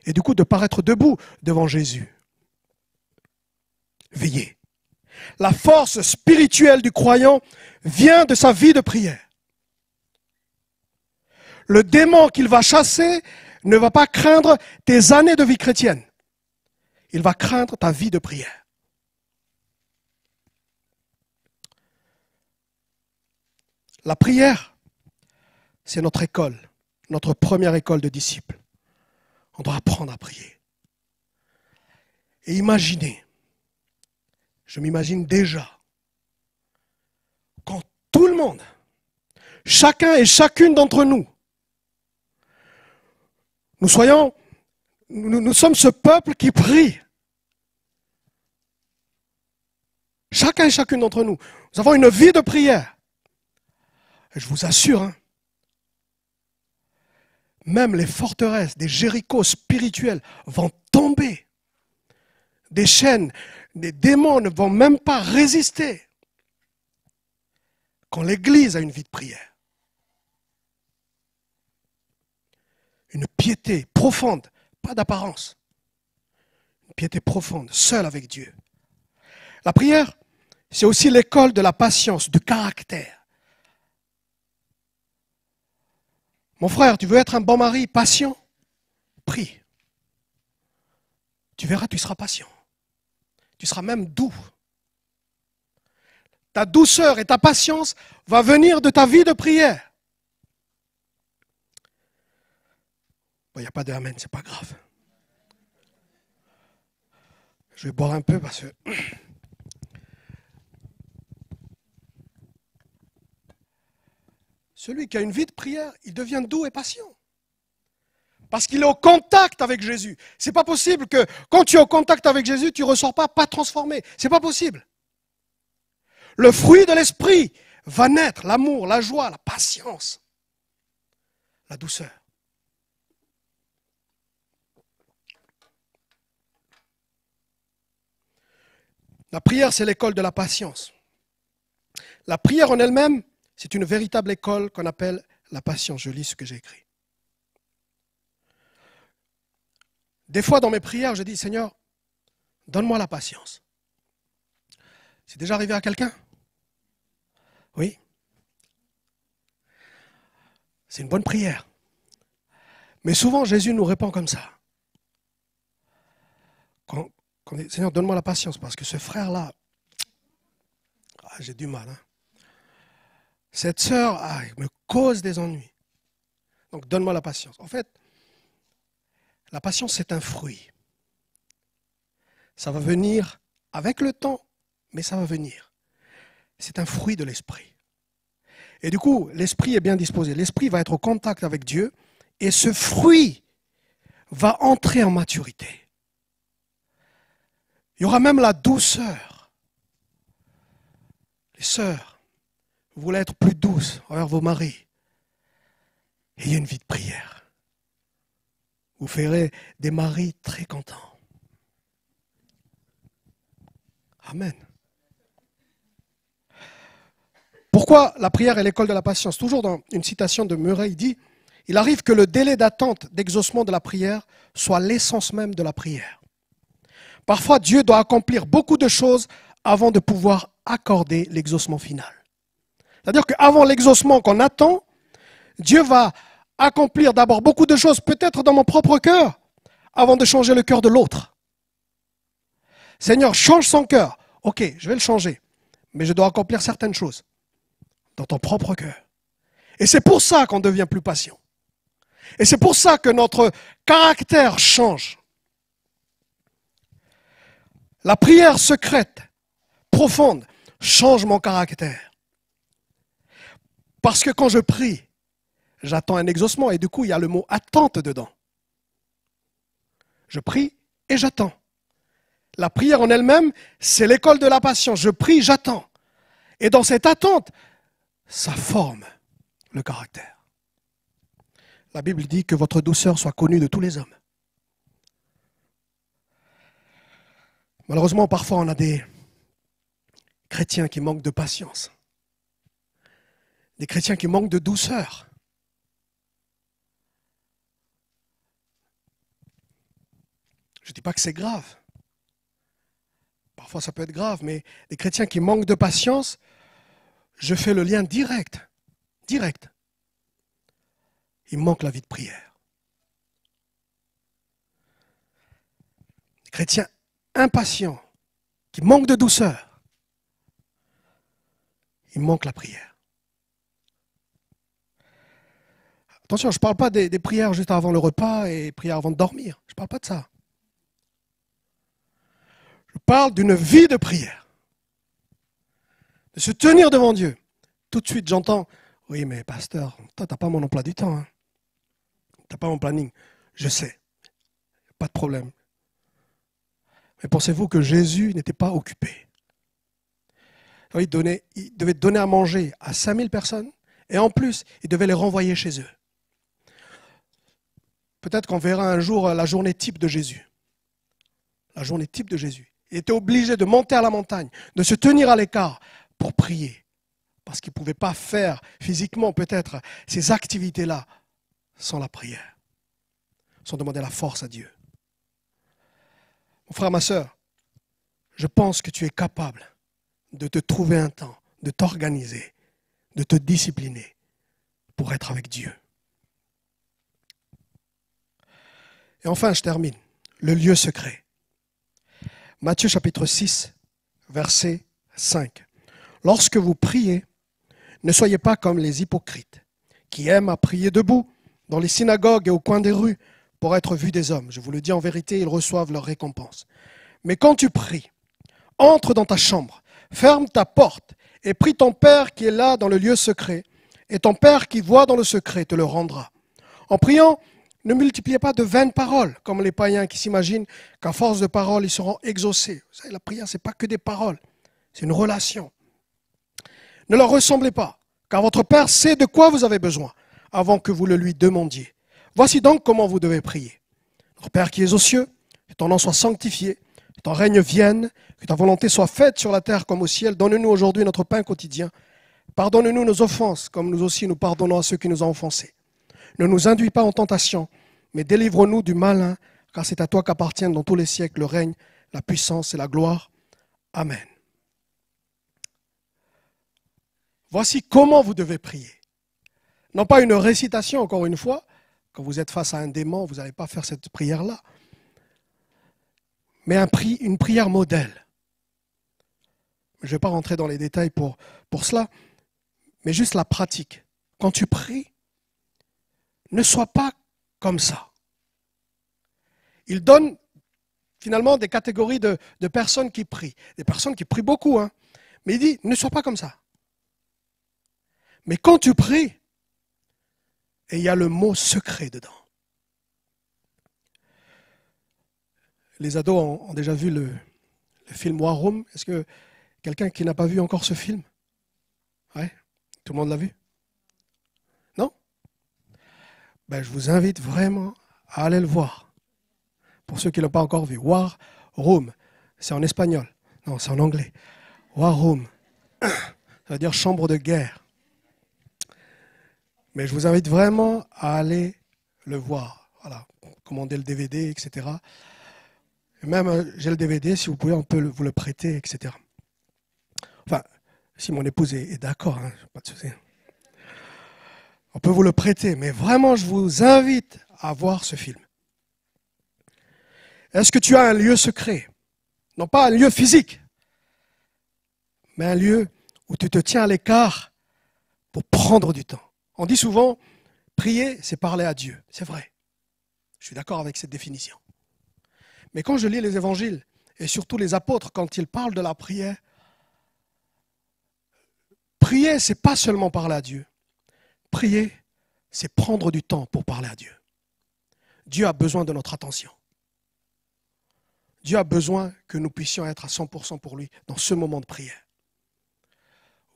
Et du coup, de paraître debout devant Jésus. Veillez. La force spirituelle du croyant vient de sa vie de prière. Le démon qu'il va chasser ne va pas craindre tes années de vie chrétienne. Il va craindre ta vie de prière. La prière, c'est notre école, notre première école de disciples. On doit apprendre à prier. Et imaginez, je m'imagine déjà, quand tout le monde, chacun et chacune d'entre nous, nous sommes ce peuple qui prie. Chacun et chacune d'entre nous, nous avons une vie de prière. Et je vous assure, même les forteresses, des Jérichos spirituels vont tomber. Des chaînes, des démons ne vont même pas résister quand l'Église a une vie de prière. Une piété profonde, pas d'apparence. Une piété profonde, seule avec Dieu. La prière, c'est aussi l'école de la patience, du caractère. Mon frère, tu veux être un bon mari, patient? Prie. tu verras, tu seras patient. Tu seras même doux. Ta douceur et ta patience vont venir de ta vie de prière. Bon, il n'y a pas de amen, c'est pas grave. Je vais boire un peu parce que... Celui qui a une vie de prière, il devient doux et patient. Parce qu'il est au contact avec Jésus. Ce n'est pas possible que quand tu es au contact avec Jésus, tu ne ressors pas transformé. Ce n'est pas possible. Le fruit de l'esprit va naître, l'amour, la joie, la patience, la douceur. La prière, c'est l'école de la patience. La prière en elle-même, c'est une véritable école qu'on appelle la patience. Je lis ce que j'ai écrit. Des fois, dans mes prières, je dis, Seigneur, donne-moi la patience. C'est déjà arrivé à quelqu'un? Oui. C'est une bonne prière. Mais souvent, Jésus nous répond comme ça. Quand on dit, Seigneur, donne-moi la patience, parce que ce frère-là, j'ai du mal. Cette sœur, me cause des ennuis. Donc, donne-moi la patience. En fait, la patience, c'est un fruit. Ça va venir avec le temps, mais ça va venir. C'est un fruit de l'esprit. Et du coup, l'esprit est bien disposé. L'esprit va être au contact avec Dieu et ce fruit va entrer en maturité. Il y aura même la douceur. Les sœurs, vous voulez être plus douces envers vos maris. Ayez une vie de prière. Vous ferez des maris très contents. Amen. Pourquoi la prière est l'école de la patience? Toujours dans une citation de Murray, il dit « Il arrive que le délai d'attente d'exaucement de la prière soit l'essence même de la prière. Parfois, Dieu doit accomplir beaucoup de choses avant de pouvoir accorder l'exaucement final. » C'est-à-dire qu'avant l'exaucement qu'on attend, Dieu va accomplir d'abord beaucoup de choses, peut-être dans mon propre cœur, avant de changer le cœur de l'autre. Seigneur, change son cœur. Ok, je vais le changer, mais je dois accomplir certaines choses dans ton propre cœur. Et c'est pour ça qu'on devient plus patient. Et c'est pour ça que notre caractère change. La prière secrète, profonde, change mon caractère. Parce que quand je prie, j'attends un exaucement et du coup, il y a le mot attente dedans. Je prie et j'attends. La prière en elle-même, c'est l'école de la patience. Je prie, j'attends. Et dans cette attente, ça forme le caractère. La Bible dit que votre douceur soit connue de tous les hommes. Malheureusement, parfois, on a des chrétiens qui manquent de patience. Des chrétiens qui manquent de douceur. Je ne dis pas que c'est grave. Parfois, ça peut être grave, mais des chrétiens qui manquent de patience, je fais le lien direct. Direct. Il manque la vie de prière. Des chrétiens impatients, qui manquent de douceur, il manque la prière. Attention, je ne parle pas des prières juste avant le repas et prières avant de dormir. Je ne parle pas de ça. Je parle d'une vie de prière. De se tenir devant Dieu. Tout de suite, j'entends, oui, mais pasteur, toi, tu n'as pas mon emploi du temps. Tu n'as pas mon planning. Je sais. Pas de problème. Mais pensez-vous que Jésus n'était pas occupé? Il devait donner à manger à 5000 personnes et en plus, il devait les renvoyer chez eux. Peut-être qu'on verra un jour la journée type de Jésus. La journée type de Jésus. Il était obligé de monter à la montagne, de se tenir à l'écart pour prier. Parce qu'il ne pouvait pas faire physiquement peut-être ces activités-là sans la prière. Sans demander la force à Dieu. Mon frère, ma sœur, je pense que tu es capable de te trouver un temps, de t'organiser, de te discipliner pour être avec Dieu. Et enfin, je termine. Le lieu secret. Matthieu chapitre 6, verset 5. Lorsque vous priez, ne soyez pas comme les hypocrites, qui aiment à prier debout dans les synagogues et au coin des rues pour être vus des hommes. Je vous le dis en vérité, ils reçoivent leur récompense. Mais quand tu pries, entre dans ta chambre, ferme ta porte et prie ton Père qui est là dans le lieu secret, et ton Père qui voit dans le secret te le rendra. En priant, ne multipliez pas de vaines paroles, comme les païens qui s'imaginent qu'à force de paroles, ils seront exaucés. Vous savez, la prière, ce n'est pas que des paroles, c'est une relation. Ne leur ressemblez pas, car votre Père sait de quoi vous avez besoin, avant que vous le lui demandiez. Voici donc comment vous devez prier. Notre Père qui es aux cieux, que ton nom soit sanctifié, que ton règne vienne, que ta volonté soit faite sur la terre comme au ciel. Donne-nous aujourd'hui notre pain quotidien. Pardonne-nous nos offenses, comme nous aussi nous pardonnons à ceux qui nous ont offensés. Ne nous induis pas en tentation, mais délivre-nous du malin, car c'est à toi qu'appartiennent dans tous les siècles le règne, la puissance et la gloire. Amen. Voici comment vous devez prier. Non pas une récitation, encore une fois. Quand vous êtes face à un démon, vous n'allez pas faire cette prière-là. Mais une prière modèle. Je ne vais pas rentrer dans les détails pour cela, mais juste la pratique. Quand tu pries, ne sois pas comme ça. Il donne finalement des catégories de personnes qui prient. Des personnes qui prient beaucoup, hein. Mais il dit, ne sois pas comme ça. Mais quand tu pries, et il y a le mot secret dedans. Les ados ont déjà vu le film War Room. Est-ce que quelqu'un qui n'a pas vu encore ce film? Ouais, tout le monde l'a vu? Non? Ben, je vous invite vraiment à aller le voir. Pour ceux qui ne l'ont pas encore vu. War Room, c'est en espagnol. Non, c'est en anglais. War Room, ça veut dire chambre de guerre. Mais je vous invite vraiment à aller le voir. Voilà, commander le DVD, etc. Et même, j'ai le DVD, si vous pouvez, on peut vous le prêter, etc. Enfin, si mon épouse est d'accord, hein, pas de souci. On peut vous le prêter, mais vraiment, je vous invite à voir ce film. Est-ce que tu as un lieu secret? Non pas un lieu physique, mais un lieu où tu te tiens à l'écart pour prendre du temps. On dit souvent, prier, c'est parler à Dieu. C'est vrai. Je suis d'accord avec cette définition. Mais quand je lis les évangiles, et surtout les apôtres, quand ils parlent de la prière, prier, c'est pas seulement parler à Dieu. Prier, c'est prendre du temps pour parler à Dieu. Dieu a besoin de notre attention. Dieu a besoin que nous puissions être à 100% pour lui dans ce moment de prière.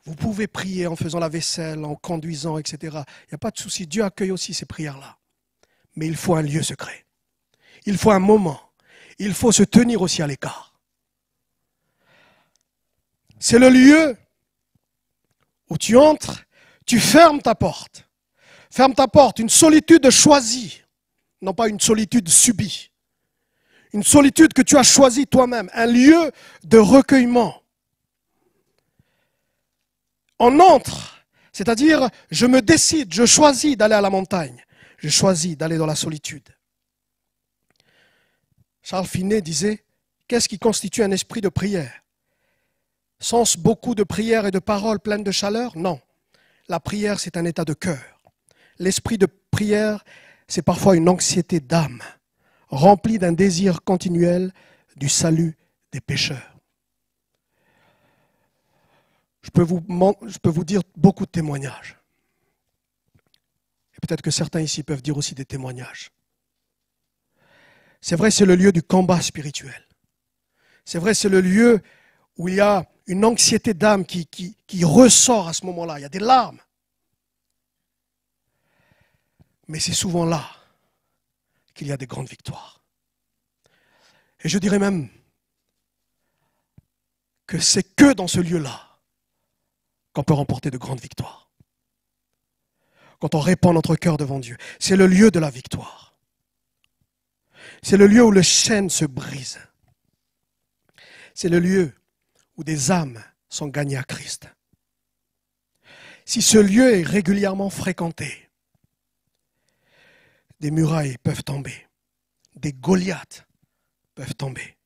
Vous pouvez prier en faisant la vaisselle, en conduisant, etc. Il n'y a pas de souci. Dieu accueille aussi ces prières-là. Mais il faut un lieu secret. Il faut un moment. Il faut se tenir aussi à l'écart. C'est le lieu où tu entres, tu fermes ta porte. Ferme ta porte, une solitude choisie, non pas une solitude subie. Une solitude que tu as choisie toi-même, un lieu de recueillement. On entre, c'est-à-dire je me décide, je choisis d'aller à la montagne, je choisis d'aller dans la solitude. Charles Finet disait, qu'est-ce qui constitue un esprit de prière? Sens beaucoup de prières et de paroles pleines de chaleur? Non. La prière, c'est un état de cœur. L'esprit de prière, c'est parfois une anxiété d'âme, remplie d'un désir continuel du salut des pécheurs. Je peux vous dire beaucoup de témoignages. Et peut-être que certains ici peuvent dire aussi des témoignages. C'est vrai, c'est le lieu du combat spirituel. C'est vrai, c'est le lieu où il y a une anxiété d'âme qui ressort à ce moment-là. Il y a des larmes. Mais c'est souvent là qu'il y a des grandes victoires. Et je dirais même que c'est que dans ce lieu-là qu'on peut remporter de grandes victoires. Quand on répand notre cœur devant Dieu, c'est le lieu de la victoire. C'est le lieu où les chaînes se brisent. C'est le lieu où des âmes sont gagnées à Christ. Si ce lieu est régulièrement fréquenté, des murailles peuvent tomber, des Goliaths peuvent tomber.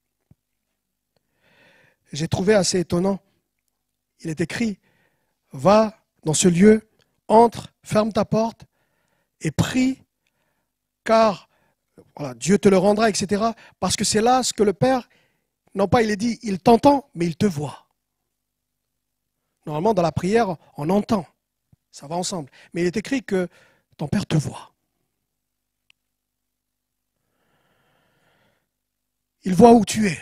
j'ai trouvé assez étonnant. Il est écrit, va dans ce lieu, entre, ferme ta porte et prie, car voilà, Dieu te le rendra, etc. Parce que c'est là ce que le Père, non pas il est dit, il t'entend, mais il te voit. Normalement, dans la prière, on entend. Ça va ensemble. Mais il est écrit que ton Père te voit. Il voit où tu es.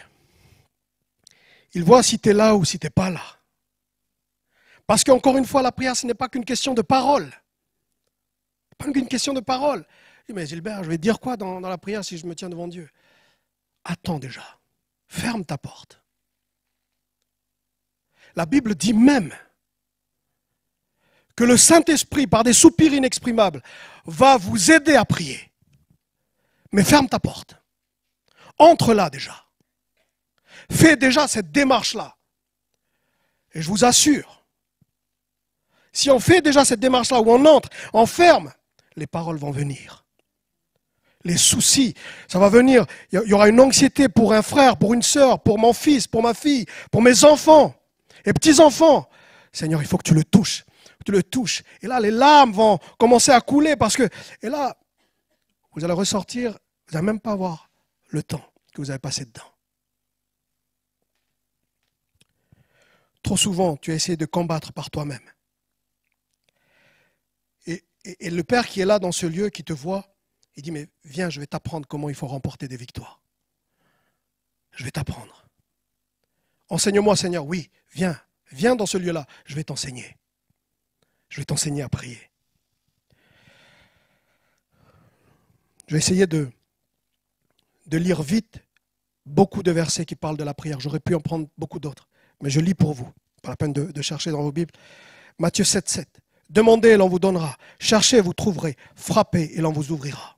Il voit si tu es là ou si tu n'es pas là. Parce qu'encore une fois, la prière, ce n'est pas qu'une question de parole. Pas qu'une question de parole. Je dis, mais Gilbert, je vais dire quoi dans la prière si je me tiens devant Dieu? Attends déjà. Ferme ta porte. La Bible dit même que le Saint-Esprit, par des soupirs inexprimables, va vous aider à prier. Mais ferme ta porte. Entre là déjà. Fais déjà cette démarche-là. Et je vous assure, si on fait déjà cette démarche-là, où on entre, on ferme, les paroles vont venir. Les soucis, ça va venir. Il y aura une anxiété pour un frère, pour une sœur, pour mon fils, pour ma fille, pour mes enfants et petits-enfants. Seigneur, il faut que tu le touches. Tu le touches. Et là, les larmes vont commencer à couler parce que, et là, vous allez ressortir, vous n'allez même pas voir le temps que vous avez passé dedans. Trop souvent, tu as essayé de combattre par toi-même. Et le Père qui est là dans ce lieu, qui te voit, il dit, mais viens, je vais t'apprendre comment il faut remporter des victoires. Je vais t'apprendre. Enseigne-moi, Seigneur, oui, viens dans ce lieu-là, je vais t'enseigner. Je vais t'enseigner à prier. Je vais essayer de lire vite beaucoup de versets qui parlent de la prière. J'aurais pu en prendre beaucoup d'autres, mais je lis pour vous. Pas la peine de chercher dans vos Bibles. Matthieu 7, 7. Demandez et l'on vous donnera. Cherchez et vous trouverez. Frappez et l'on vous ouvrira.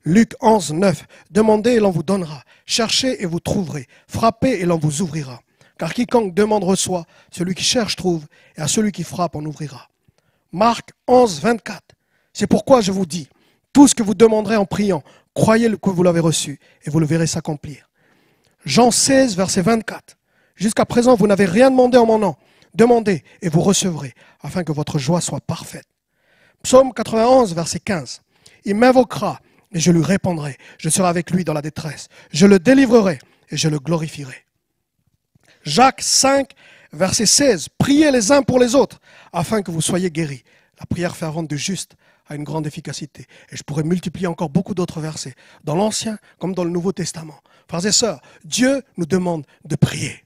Luc 11, 9. Demandez et l'on vous donnera. Cherchez et vous trouverez. Frappez et l'on vous ouvrira. Car quiconque demande reçoit. Celui qui cherche trouve. Et à celui qui frappe on ouvrira. Marc 11, 24. C'est pourquoi je vous dis, tout ce que vous demanderez en priant, croyez que vous l'avez reçu et vous le verrez s'accomplir. Jean 16, verset 24. Jusqu'à présent, vous n'avez rien demandé en mon nom. Demandez et vous recevrez, afin que votre joie soit parfaite. Psaume 91, verset 15. Il m'invoquera et je lui répondrai. Je serai avec lui dans la détresse. Je le délivrerai et je le glorifierai. Jacques 5, verset 16. Priez les uns pour les autres, afin que vous soyez guéris. La prière fervente du juste a une grande efficacité. Et je pourrais multiplier encore beaucoup d'autres versets, dans l'Ancien comme dans le Nouveau Testament. Frères et sœurs, Dieu nous demande de prier.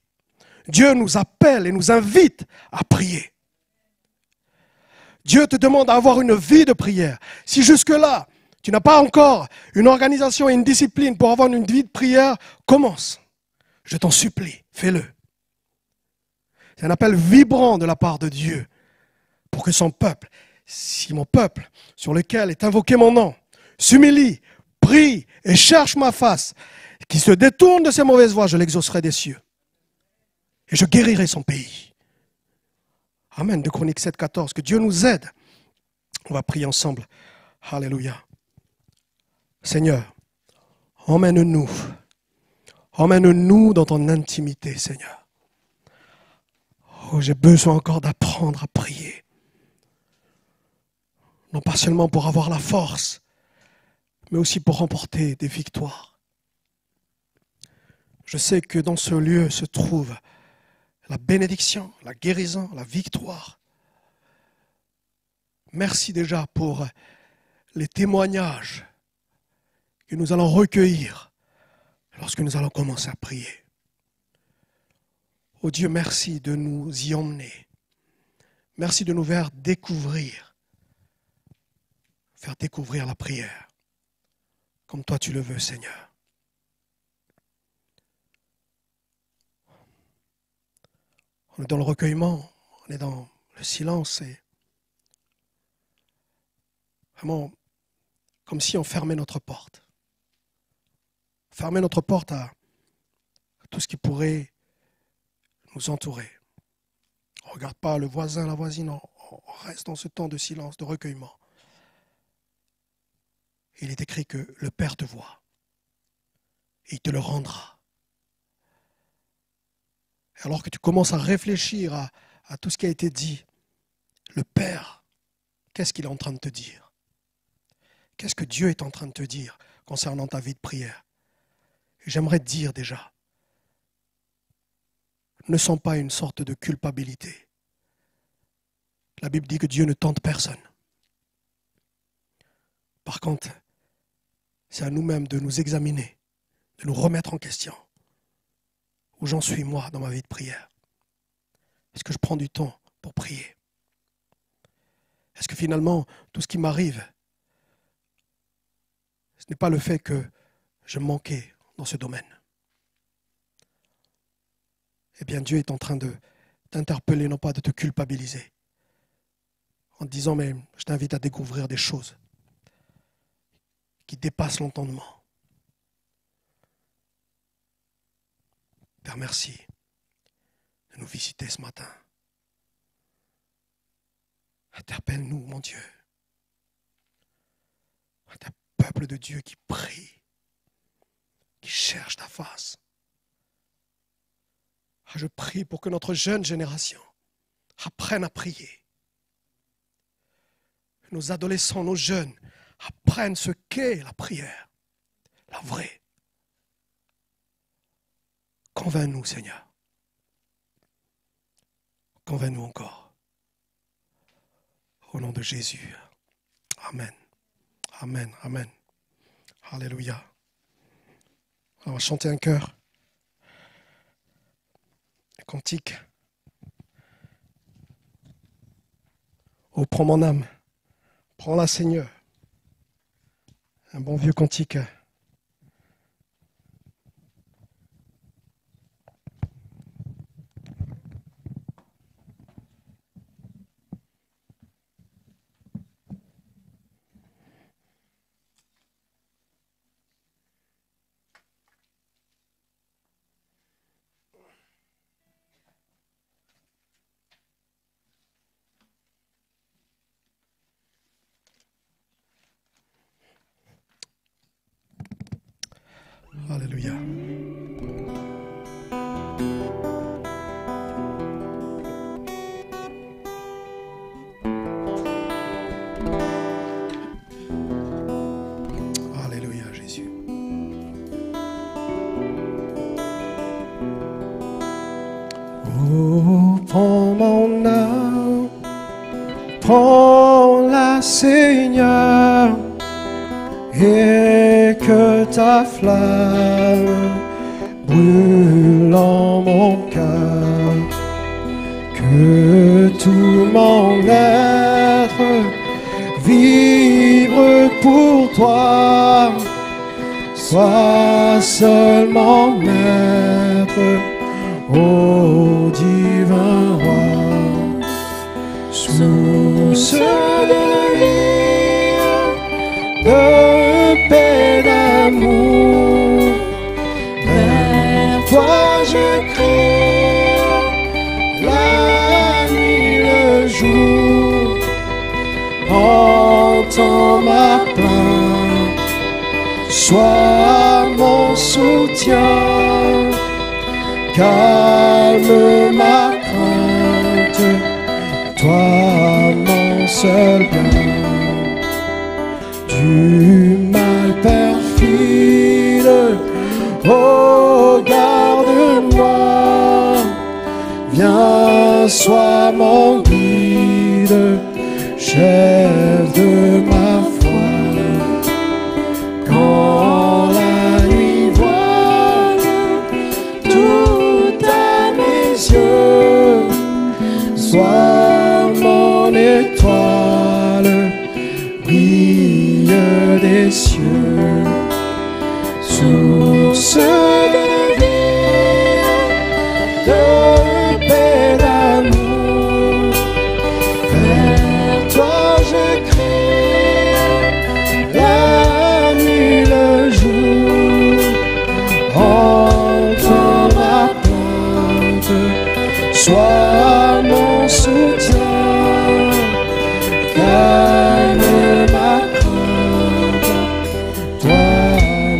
Dieu nous appelle et nous invite à prier. Dieu te demande d'avoir une vie de prière. Si jusque-là, tu n'as pas encore une organisation et une discipline pour avoir une vie de prière, commence. Je t'en supplie, fais-le. C'est un appel vibrant de la part de Dieu pour que son peuple, si mon peuple sur lequel est invoqué mon nom, s'humilie, prie et cherche ma face, qui se détourne de ses mauvaises voies, je l'exaucerai des cieux. Et je guérirai son pays. Amen. 2 Chroniques 7, 14. Que Dieu nous aide. On va prier ensemble. Alléluia. Seigneur, emmène-nous. Emmène-nous dans ton intimité, Seigneur. Oh, j'ai besoin encore d'apprendre à prier. Non pas seulement pour avoir la force, mais aussi pour remporter des victoires. Je sais que dans ce lieu se trouve la bénédiction, la guérison, la victoire. Merci déjà pour les témoignages que nous allons recueillir lorsque nous allons commencer à prier. Oh Dieu, merci de nous y emmener. Merci de nous faire découvrir la prière, comme toi tu le veux, Seigneur. On est dans le recueillement, on est dans le silence et vraiment comme si on fermait notre porte. Fermer notre porte à tout ce qui pourrait nous entourer. On ne regarde pas le voisin, la voisine, on reste dans ce temps de silence, de recueillement. Il est écrit que le Père te voit et il te le rendra. Et alors que tu commences à réfléchir à tout ce qui a été dit, le Père, qu'est-ce qu'il est en train de te dire? Qu'est-ce que Dieu est en train de te dire concernant ta vie de prière? Et j'aimerais te dire déjà, ne sens pas une sorte de culpabilité. La Bible dit que Dieu ne tente personne. Par contre, c'est à nous-mêmes de nous examiner, de nous remettre en question. Où j'en suis moi dans ma vie de prière? Est-ce que je prends du temps pour prier? Est-ce que finalement, tout ce qui m'arrive, ce n'est pas le fait que je manquais dans ce domaine? Eh bien, Dieu est en train de t'interpeller, non pas de te culpabiliser, en te disant, mais je t'invite à découvrir des choses qui dépassent l'entendement. Père, merci de nous visiter ce matin. Interpelle-nous, mon Dieu. Un peuple de Dieu qui prie, qui cherche ta face. Je prie pour que notre jeune génération apprenne à prier. Nos adolescents, nos jeunes apprennent ce qu'est la prière, la vraie. Convainc-nous, Seigneur. Convainc-nous encore. Au nom de Jésus. Amen. Amen. Amen. Alléluia. On va chanter un chœur. Un cantique. Oh, prends mon âme. Prends-la, Seigneur. Un bon vieux cantique. Alléluia. Alléluia, Jésus. Oh, prends mon âme, prends-la, Seigneur, et que ta flamme brûle en mon cœur, que tout mon être vibre pour toi, sois seulement maître, ô divin roi, source de vie, de paix, d'amour, vers toi je crie, la nuit, le jour, entends ma plainte, sois mon soutien, calme ma crainte, toi mon seul bien. Du mal perfide, oh garde-moi, viens sois mon guide, chef de ma foi. Quand la nuit voile tout à mes yeux, sois mon étoile, brille des cieux, source de vie, de paix, d'amour, vers toi je crie, la nuit, le jour, entends ma plainte, sois mon soutien, calme ma crainte, toi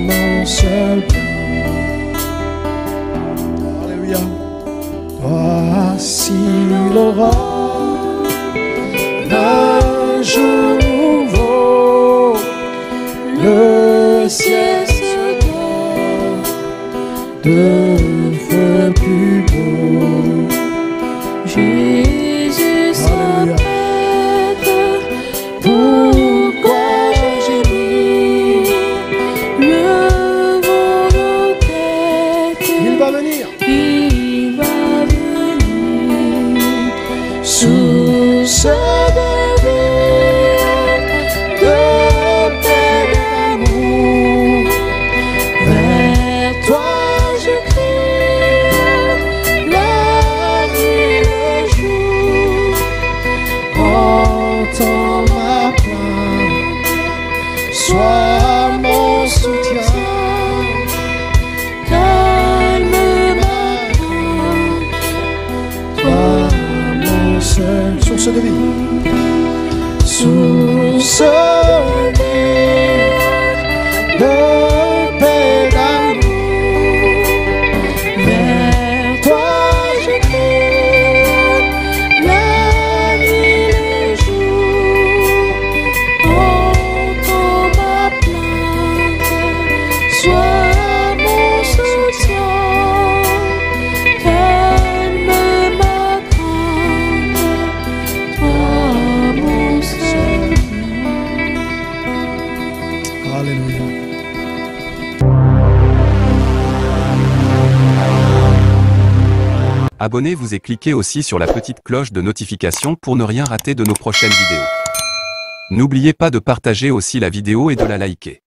mon seul bien. de feu plus beau. Jésus s'appelle, pourquoi gémir? Levons nos têtes, Il va venir. il va venir. Source de vie, de paix, d'amour, vers toi je crie, la nuit, le jour. Entends ma plainte, sois mon soutien. Calme ma crainte, toi mon seul Source de vie. source de paix, d'amour. Vers toi je crie, la nuit, le jour. Entends ma plainte, sois mon soutien. Calme ma crainte, toi mon seul bien. Alléluia. Abonnez-vous et cliquez aussi sur la petite cloche de notification pour ne rien rater de nos prochaines vidéos. N'oubliez pas de partager aussi la vidéo et de la liker.